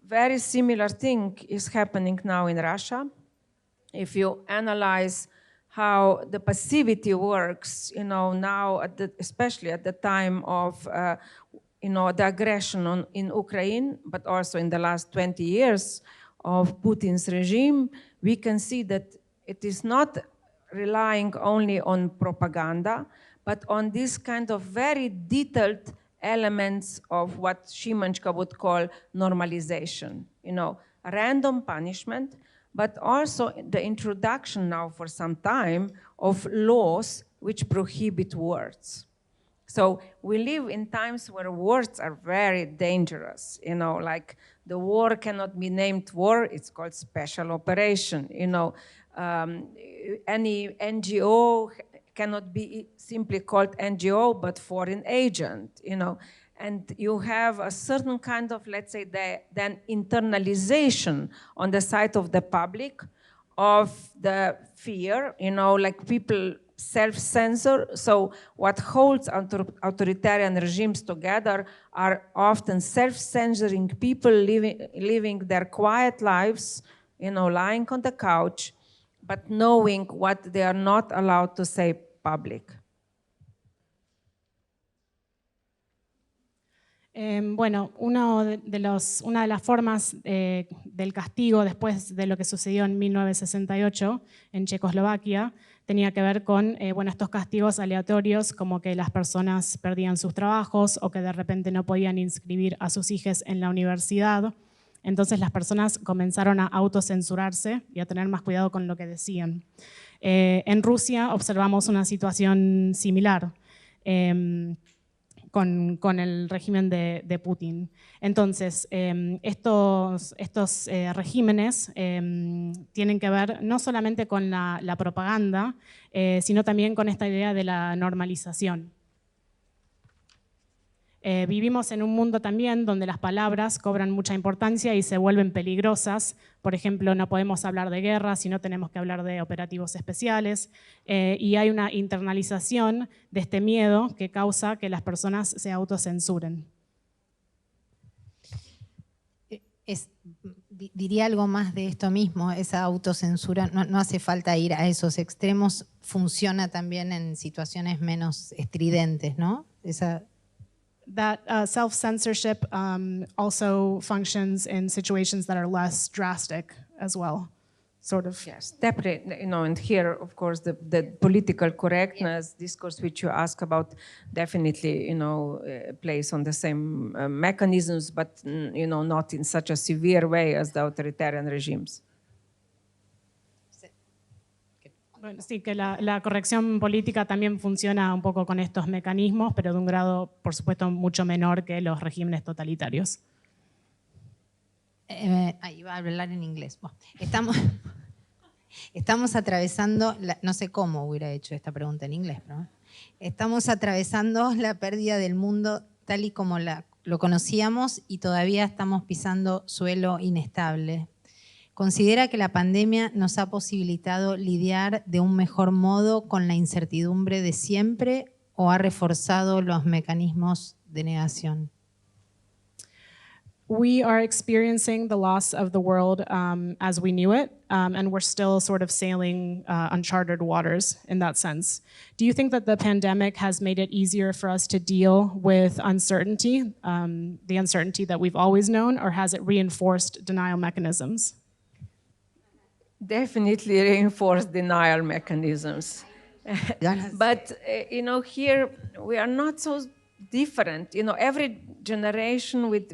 Very similar thing is happening now in Russia. If you analyze how the passivity works, now, especially at the time of the aggression in Ukraine, but also in the last 20 years of Putin's regime, we can see that it is not relying only on propaganda, but on this kind of very detailed elements of what Šimenčka would call normalization, random punishment, but also the introduction now for some time of laws which prohibit words. So we live in times where words are very dangerous, like the war cannot be named war, it's called special operation, any NGO cannot be simply called NGO, but foreign agent, you know. And you have a certain kind of, let's say, then internalization on the side of the public of the fear, you know, like people self-censor. So what holds authoritarian regimes together are often self-censoring people living their quiet lives, you know, lying on the couch, but knowing what they are not allowed to say public. Bueno, una de las formas del castigo después de lo que sucedió en 1968 en Checoslovaquia tenía que ver con bueno, estos castigos aleatorios, como que las personas perdían sus trabajos o que de repente no podían inscribir a sus hijos en la universidad. Entonces las personas comenzaron a autocensurarse y a tener más cuidado con lo que decían. En Rusia observamos una situación similar. Con el régimen de Putin. Entonces, estos regímenes tienen que ver no solamente con la propaganda, sino también con esta idea de la normalización. Vivimos en un mundo también donde las palabras cobran mucha importancia y se vuelven peligrosas. Por ejemplo, no podemos hablar de guerra, sino tenemos que hablar de operativos especiales. Y hay una internalización de este miedo que causa que las personas se autocensuren. Diría algo más de esto mismo, esa autocensura, no hace falta ir a esos extremos, funciona también en situaciones menos estridentes, ¿no? That self-censorship also functions in situations that are less drastic as well, sort of. Yes, definitely, you know, and here, of course, the political correctness discourse which you ask about definitely, you know, plays on the same mechanisms, but, you know, not in such a severe way as the authoritarian regimes. Bueno, sí, que la corrección política también funciona un poco con estos mecanismos, pero de un grado, por supuesto, mucho menor que los regímenes totalitarios. Iba a hablar en inglés. Bueno, estamos atravesando, no sé cómo hubiera hecho esta pregunta en inglés, pero estamos atravesando la pérdida del mundo tal y como lo conocíamos y todavía estamos pisando suelo inestable. ¿Considera que la pandemia nos ha posibilitado lidiar de un mejor modo con la incertidumbre de siempre o ha reforzado los mecanismos de negación? We are experiencing the loss of the world as we knew it, and we're still sort of sailing uncharted waters in that sense. Do you think that the pandemic has made it easier for us to deal with uncertainty, the uncertainty that we've always known, or has it reinforced denial mechanisms? Definitely reinforced denial mechanisms. But, you know, here we are not so different. You know, every generation with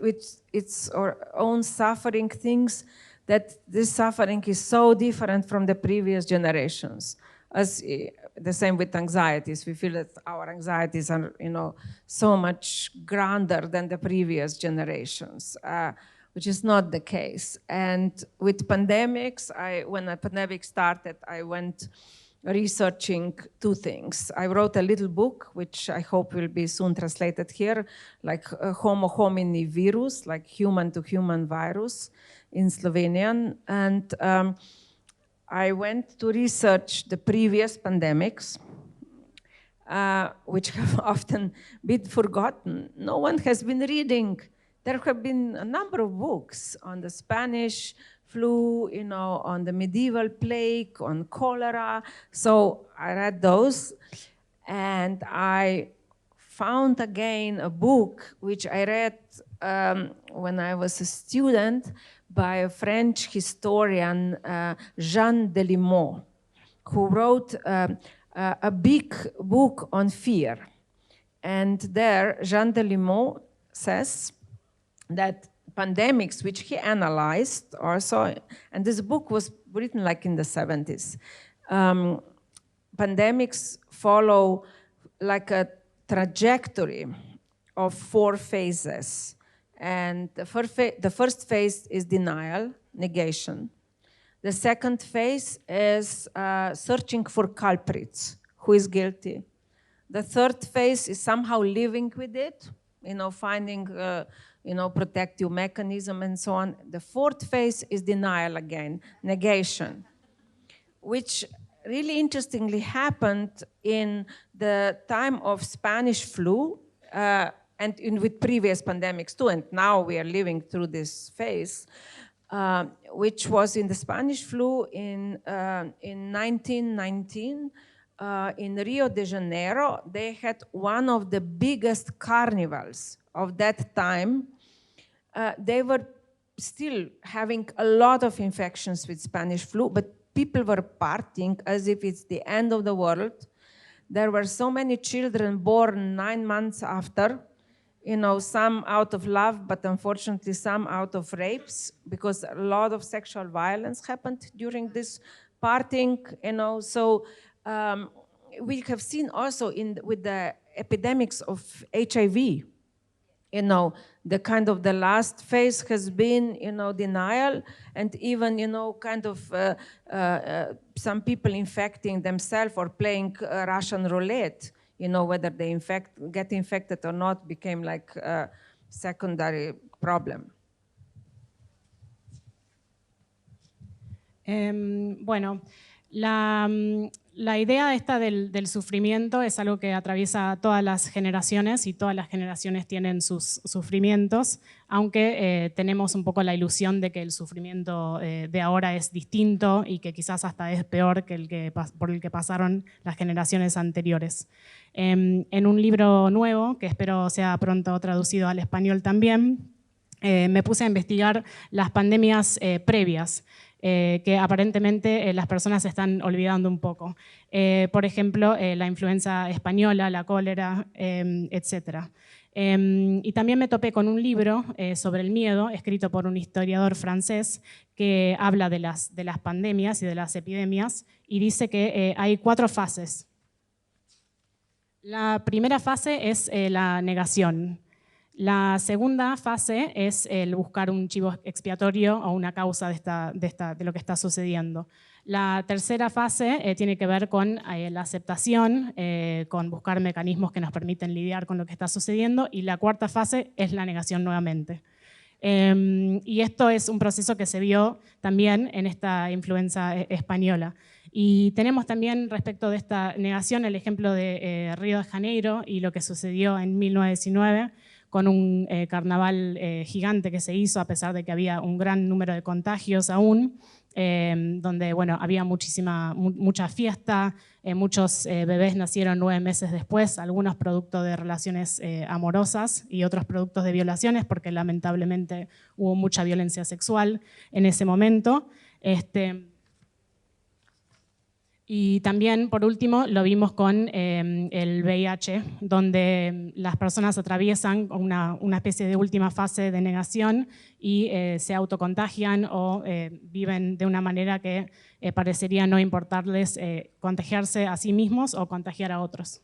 its own suffering thinks that this suffering is so different from the previous generations. As the same with anxieties. We feel that our anxieties are, you know, so much grander than the previous generations. Which is not the case. And with pandemics, when a pandemic started, I went researching two things. I wrote a little book, which I hope will be soon translated here, like Homo homini virus, like human-to-human virus in Slovenian. And I went to research the previous pandemics, which have often been forgotten. No one has been reading. There have been a number of books on the Spanish flu, you know, on the medieval plague, on cholera. So I read those, and I found again a book which I read when I was a student by a French historian, Jean Delimot, who wrote a big book on fear. And there, Jean Delimot says that pandemics, which he analyzed also, and this book was written like in the 70s, pandemics follow like a trajectory of 4 phases. And the first phase is denial, negation. The second phase is searching for culprits. who is guilty. The third phase is somehow living with it, finding, protective mechanism and so on. The fourth phase is denial again, negation, which really interestingly happened in the time of Spanish flu and with previous pandemics too, and now we are living through this phase, which was in the Spanish flu in 1919. In Rio de Janeiro, they had one of the biggest carnivals of that time. They were still having a lot of infections with Spanish flu, but people were partying as if it's the end of the world. There were so many children born 9 months after, some out of love, but unfortunately some out of rapes, because a lot of sexual violence happened during this partying, So we have seen also with the epidemics of HIV, the kind of the last phase has been, denial, and even, some people infecting themselves or playing Russian roulette, whether they get infected or not became like a secondary problem. Bueno, la idea esta del sufrimiento es algo que atraviesa todas las generaciones y todas las generaciones tienen sus sufrimientos, aunque tenemos un poco la ilusión de que el sufrimiento de ahora es distinto y que quizás hasta es peor que por el que pasaron las generaciones anteriores. En un libro nuevo, que espero sea pronto traducido al español también, me puse a investigar las pandemias previas, que aparentemente las personas se están olvidando un poco. Por ejemplo, la influenza española, la cólera, etc. Y también me topé con un libro sobre el miedo, escrito por un historiador francés, que habla de las pandemias y de las epidemias, y dice que hay 4 fases. La primera fase es la negación. La segunda fase es el buscar un chivo expiatorio o una causa de lo que está sucediendo. La tercera fase tiene que ver con la aceptación, con buscar mecanismos que nos permiten lidiar con lo que está sucediendo, y la cuarta fase es la negación nuevamente. Y esto es un proceso que se vio también en esta influenza española. Y tenemos también respecto de esta negación el ejemplo de Río de Janeiro y lo que sucedió en 1919, con un carnaval gigante que se hizo a pesar de que había un gran número de contagios aún, donde había mucha fiesta, muchos bebés nacieron 9 meses después, algunos producto de relaciones amorosas y otros productos de violaciones, porque lamentablemente hubo mucha violencia sexual en ese momento. Y también, por último, lo vimos con el VIH, donde las personas atraviesan una especie de última fase de negación y se autocontagian o viven de una manera que parecería no importarles contagiarse a sí mismos o contagiar a otros.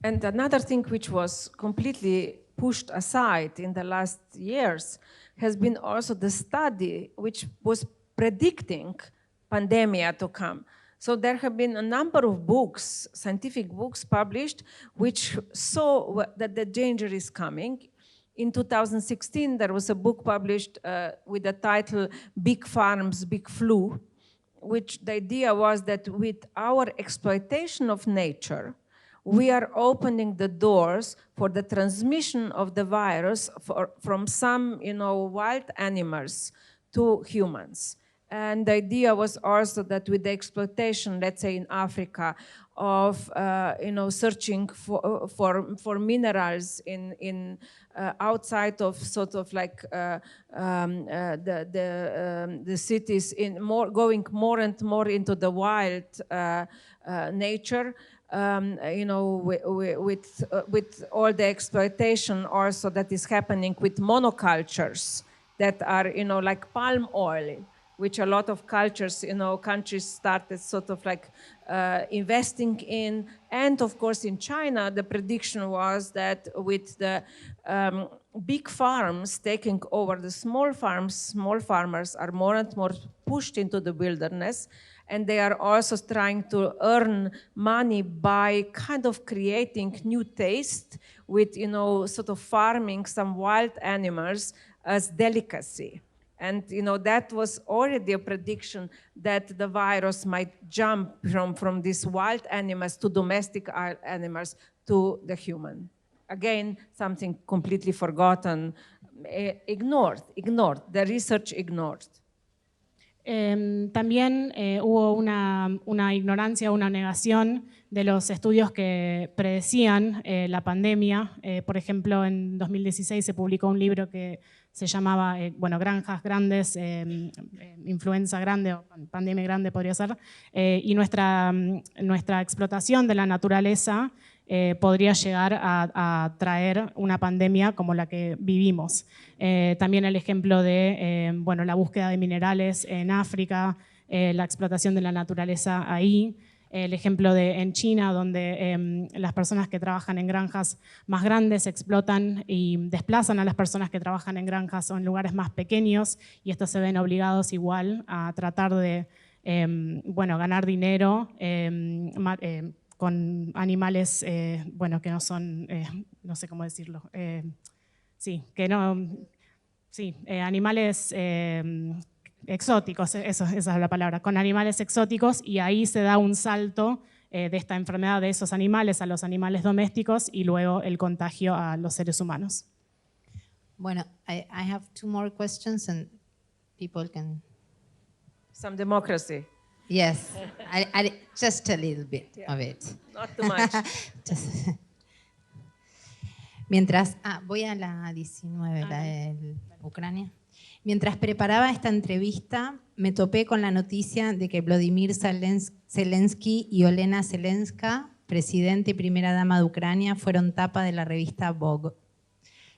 And another thing which was completely pushed aside in the last years has been also the study which was predicting pandemia to come. So there have been a number of books, scientific books published, which saw that the danger is coming. In 2016, there was a book published with the title Big Farms, Big Flu, which the idea was that with our exploitation of nature, we are opening the doors for the transmission of the virus from some, wild animals to humans. And the idea was also that with the exploitation, let's say in Africa, of searching for minerals in outside of sort of like the cities, going more and more into the wild nature. With all the exploitation also that is happening with monocultures that are, like palm oil, which a lot of cultures, countries started sort of like investing in. And of course in China, the prediction was that with the big farms taking over the small farms, small farmers are more and more pushed into the wilderness. and they are also trying to earn money by kind of creating new taste with, sort of farming some wild animals as delicacy. And that was already a prediction that the virus might jump from these wild animals to domestic animals to the human. Again, something completely forgotten, ignored, the research ignored. También hubo una ignorancia, una negación de los estudios que predecían la pandemia. Por ejemplo, en 2016 se publicó un libro que se llamaba, Granjas Grandes, Influenza Grande o Pandemia Grande podría ser, y nuestra explotación de la naturaleza podría llegar a traer una pandemia como la que vivimos. También el ejemplo de la búsqueda de minerales en África, la explotación de la naturaleza ahí, el ejemplo en China, donde las personas que trabajan en granjas más grandes explotan y desplazan a las personas que trabajan en granjas o en lugares más pequeños, y estos se ven obligados igual a tratar de ganar dinero con animales que no son, no sé cómo decirlo, animales exóticos, esa es la palabra, con animales exóticos, y ahí se da un salto de esta enfermedad de esos animales a los animales domésticos y luego el contagio a los seres humanos. Bueno, I have 2 more questions and people can... Some democracy. Yes, I just a little bit of it. Not too much. Mientras, voy a la 19, la de Ucrania. Mientras preparaba esta entrevista, me topé con la noticia de que Vladimir Zelensky y Olena Zelenska, presidente y primera dama de Ucrania, fueron tapa de la revista Vogue.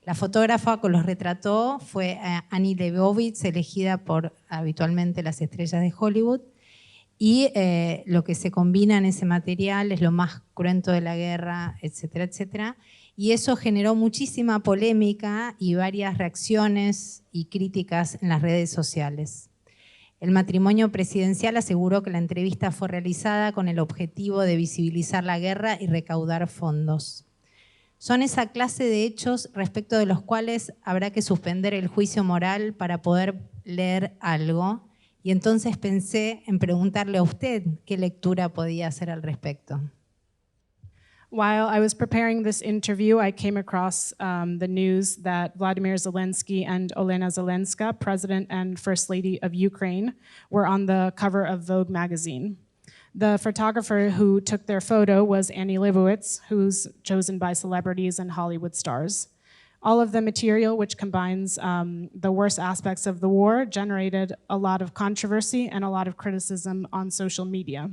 La fotógrafa que los retrató fue Annie Leibovitz, elegida por habitualmente las estrellas de Hollywood, y lo que se combina en ese material es lo más cruento de la guerra, etcétera, etcétera. Y eso generó muchísima polémica y varias reacciones y críticas en las redes sociales. El matrimonio presidencial aseguró que la entrevista fue realizada con el objetivo de visibilizar la guerra y recaudar fondos. Son esa clase de hechos respecto de los cuales habrá que suspender el juicio moral para poder leer algo. Y entonces pensé en preguntarle a usted qué lectura podía hacer al respecto. While I was preparing this interview, I came across the news that Vladimir Zelensky and Olena Zelenska, President and First Lady of Ukraine, were on the cover of Vogue magazine. The photographer who took their photo was Annie Leibovitz, who's chosen by celebrities and Hollywood stars. All of the material, which combines the worst aspects of the war, generated a lot of controversy and a lot of criticism on social media.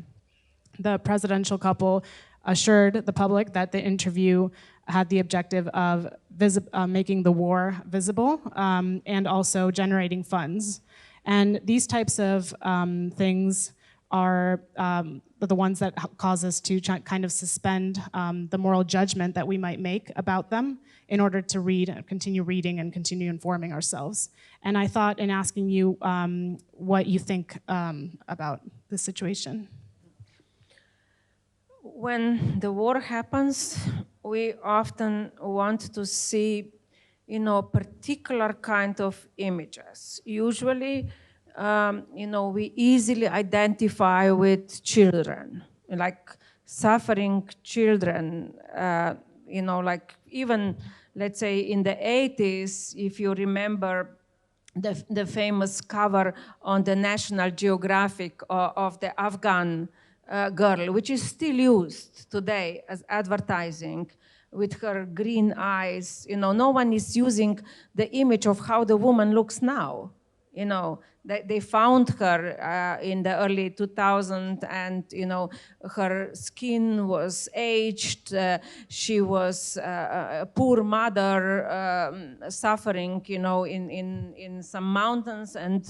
The presidential couple assured the public that the interview had the objective of making the war visible and also generating funds. And these types of things are the ones that cause us to kind of suspend the moral judgment that we might make about them in order to continue reading and continue informing ourselves. And I thought in asking you what you think about this situation. When the war happens, we often want to see, particular kind of images. Usually, we easily identify with children, like suffering children, like even, let's say, in the 80s, if you remember the famous cover on the National Geographic of the Afghan girl, which is still used today as advertising, with her green eyes. No one is using the image of how the woman looks now. They found her in the early 2000s, and her skin was aged. She was a poor mother suffering, in some mountains, and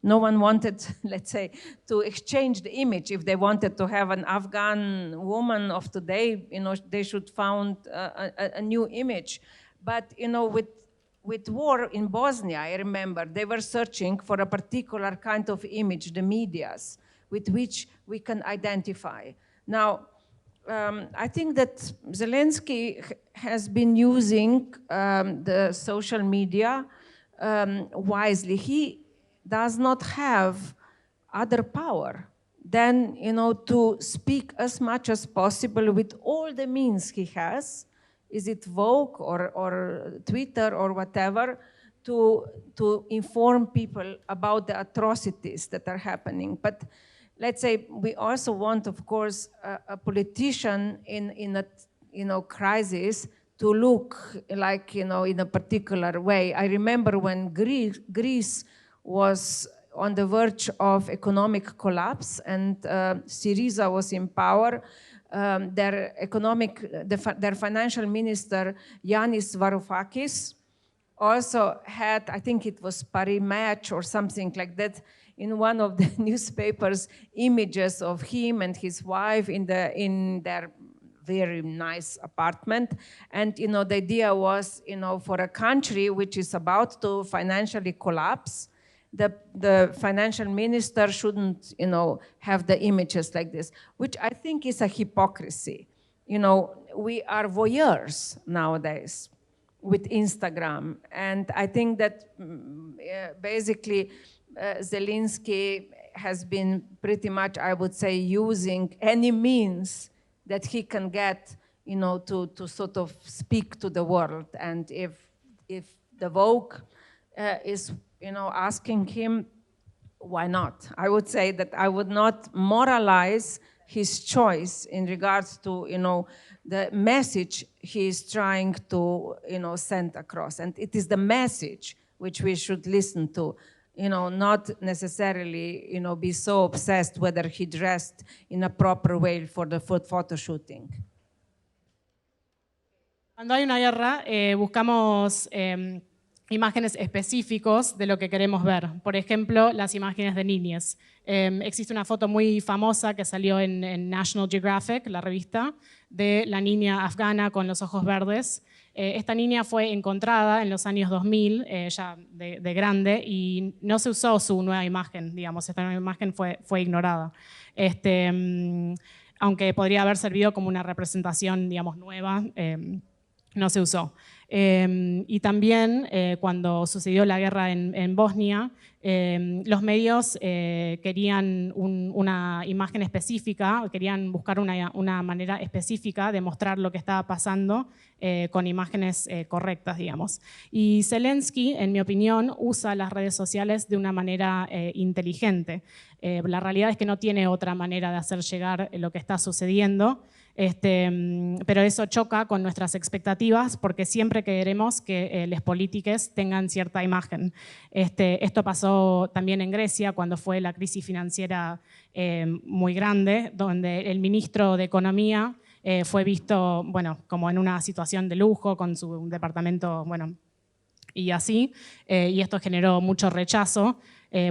no one wanted, let's say, to exchange the image. If they wanted to have an Afghan woman of today, they should found a new image. But with war in Bosnia, I remember they were searching for a particular kind of image, the medias, with which we can identify. Now, I think that Zelensky has been using the social media wisely. He does not have other power than, to speak as much as possible with all the means he has, is it Vogue or Twitter or whatever, to inform people about the atrocities that are happening. But let's say we also want, of course, a politician in a crisis to look like, in a particular way. I remember when Greece was on the verge of economic collapse and Syriza was in power, their financial minister, Yanis Varoufakis, also had, I think it was Paris Match or something like that, in one of the newspapers, images of him and his wife in their very nice apartment. And, the idea was, for a country which is about to financially collapse, the financial minister shouldn't, have the images like this, which I think is a hypocrisy. We are voyeurs nowadays with Instagram. And I think that basically Zelensky has been pretty much, I would say, using any means that he can get, to sort of speak to the world. And if the Vogue is, asking him, why not? I would say that I would not moralize his choice in regards to, the message he is trying to, send across. And it is the message which we should listen to, not necessarily, be so obsessed whether he dressed in a proper way for the photo shooting. Cuando hay una guerra, buscamos imágenes específicos de lo que queremos ver. Por ejemplo, las imágenes de niñas. Existe una foto muy famosa que salió en National Geographic, la revista, de la niña afgana con los ojos verdes. Esta niña fue encontrada en los años 2000, ya de grande, y no se usó su nueva imagen, digamos, esta nueva imagen fue ignorada. Aunque podría haber servido como una representación, digamos, nueva, no se usó. Y también cuando sucedió la guerra en Bosnia, los medios querían una imagen específica, querían buscar una manera específica de mostrar lo que estaba pasando con imágenes correctas, digamos. Y Zelensky, en mi opinión, usa las redes sociales de una manera inteligente. La realidad es que no tiene otra manera de hacer llegar lo que está sucediendo. Pero eso choca con nuestras expectativas porque siempre queremos que los políticos tengan cierta imagen. Esto pasó también en Grecia cuando fue la crisis financiera muy grande, donde el ministro de Economía fue visto, bueno, como en una situación de lujo con su departamento, bueno, y así, y esto generó mucho rechazo.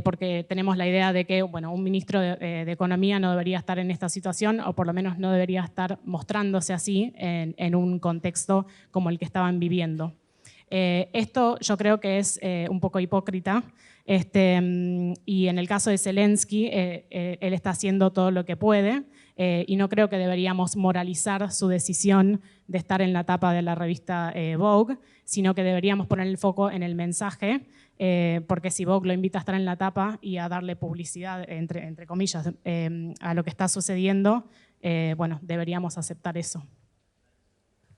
Porque tenemos la idea de que, bueno, un ministro de Economía no debería estar en esta situación, o por lo menos no debería estar mostrándose así en un contexto como el que estaban viviendo. Esto yo creo que es un poco hipócrita, y en el caso de Zelensky, él está haciendo todo lo que puede, y no creo que deberíamos moralizar su decisión de estar en la tapa de la revista Vogue, sino que deberíamos poner el foco en el mensaje, porque si Vogue lo invita a estar en la tapa y a darle publicidad, entre comillas, a lo que está sucediendo, bueno, deberíamos aceptar eso.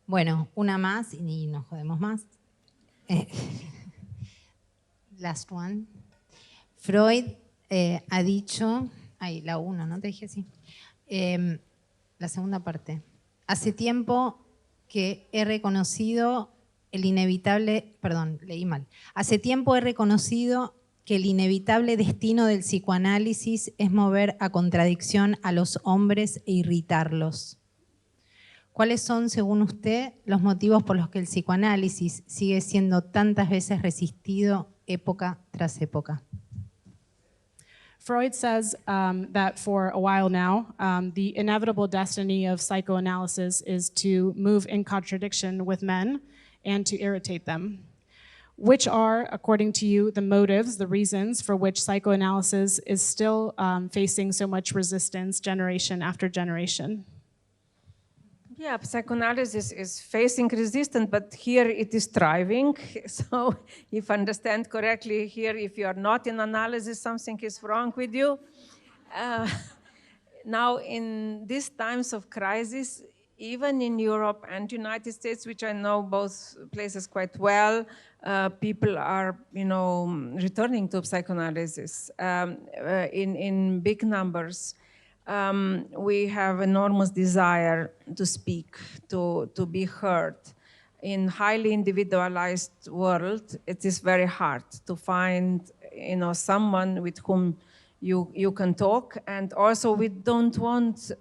Bueno, una más y nos jodemos más. Last one. Freud ha dicho, la uno, ¿no? Te dije así. La segunda parte. Hace tiempo que he reconocido el inevitable, perdón, leí mal. Hace tiempo he reconocido que el inevitable destino del psicoanálisis es mover a contradicción a los hombres e irritarlos. ¿Cuáles son, según usted, los motivos por los que el psicoanálisis sigue siendo tantas veces resistido época tras época? Freud says that for a while now, the inevitable destiny of psychoanalysis is to move in contradiction with men and to irritate them. which are, according to you, the motives, the reasons for which psychoanalysis is still facing so much resistance generation after generation? Yeah, psychoanalysis is facing resistance, but here it is thriving. So if I understand correctly, here if you are not in analysis, something is wrong with you. Now, in these times of crisis, even in Europe and United States, which I know both places quite well, people are, returning to psychoanalysis in big numbers. We have enormous desire to speak, to be heard. In highly individualized world, it is very hard to find, someone with whom you can talk, and also we don't want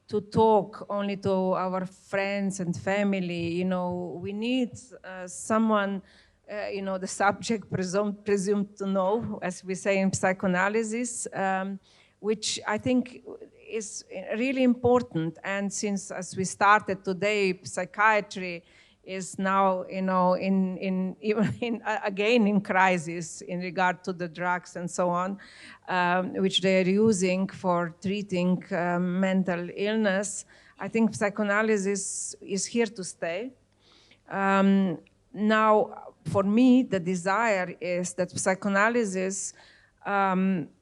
to talk only to our friends and family. We need someone, the subject presumed to know, as we say in psychoanalysis, which I think is really important. And since, as we started today, psychiatry is now, again in crisis in regard to the drugs and so on, which they are using for treating mental illness. I think psychoanalysis is here to stay. Now, for me, the desire is that psychoanalysis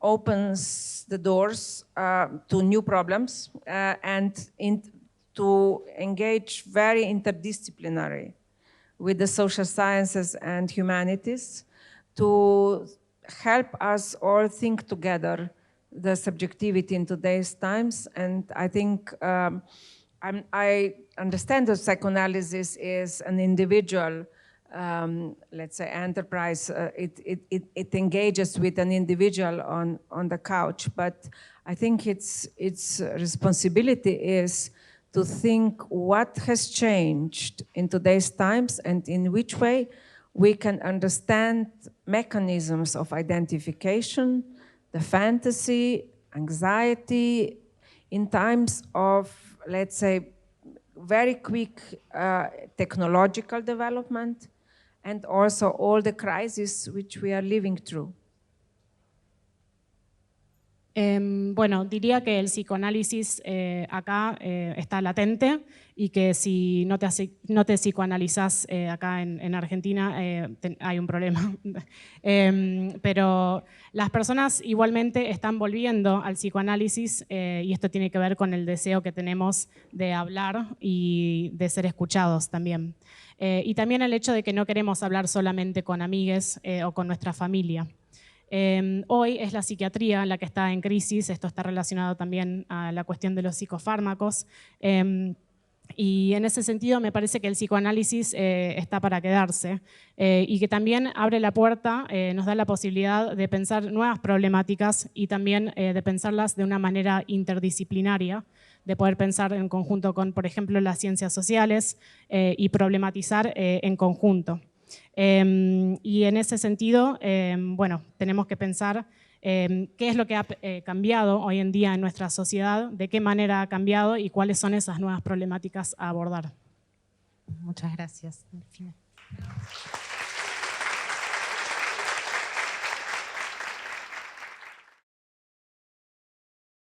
opens the doors to new problems and to engage very interdisciplinary with the social sciences and humanities to help us all think together the subjectivity in today's times. And I think I understand that psychoanalysis is an individual let's say enterprise. It engages with an individual on the couch, but I think its responsibility is to think what has changed in today's times and in which way we can understand mechanisms of identification, the fantasy, anxiety in times of, let's say, very quick technological development, and also all the crises which we are living through. Bueno, diría que el psicoanálisis acá está latente y que si no te psicoanalizás acá en Argentina hay un problema. Pero las personas igualmente están volviendo al psicoanálisis y esto tiene que ver con el deseo que tenemos de hablar y de ser escuchados también. Y también el hecho de que no queremos hablar solamente con amigues o con nuestra familia. Hoy es la psiquiatría la que está en crisis, esto está relacionado también a la cuestión de los psicofármacos, y en ese sentido me parece que el psicoanálisis está para quedarse y que también abre la puerta, nos da la posibilidad de pensar nuevas problemáticas y también de pensarlas de una manera interdisciplinaria, de poder pensar en conjunto con, por ejemplo, las ciencias sociales y problematizar en conjunto. Y en ese sentido, bueno, tenemos que pensar qué es lo que ha cambiado hoy en día en nuestra sociedad, de qué manera ha cambiado y cuáles son esas nuevas problemáticas a abordar. Muchas gracias.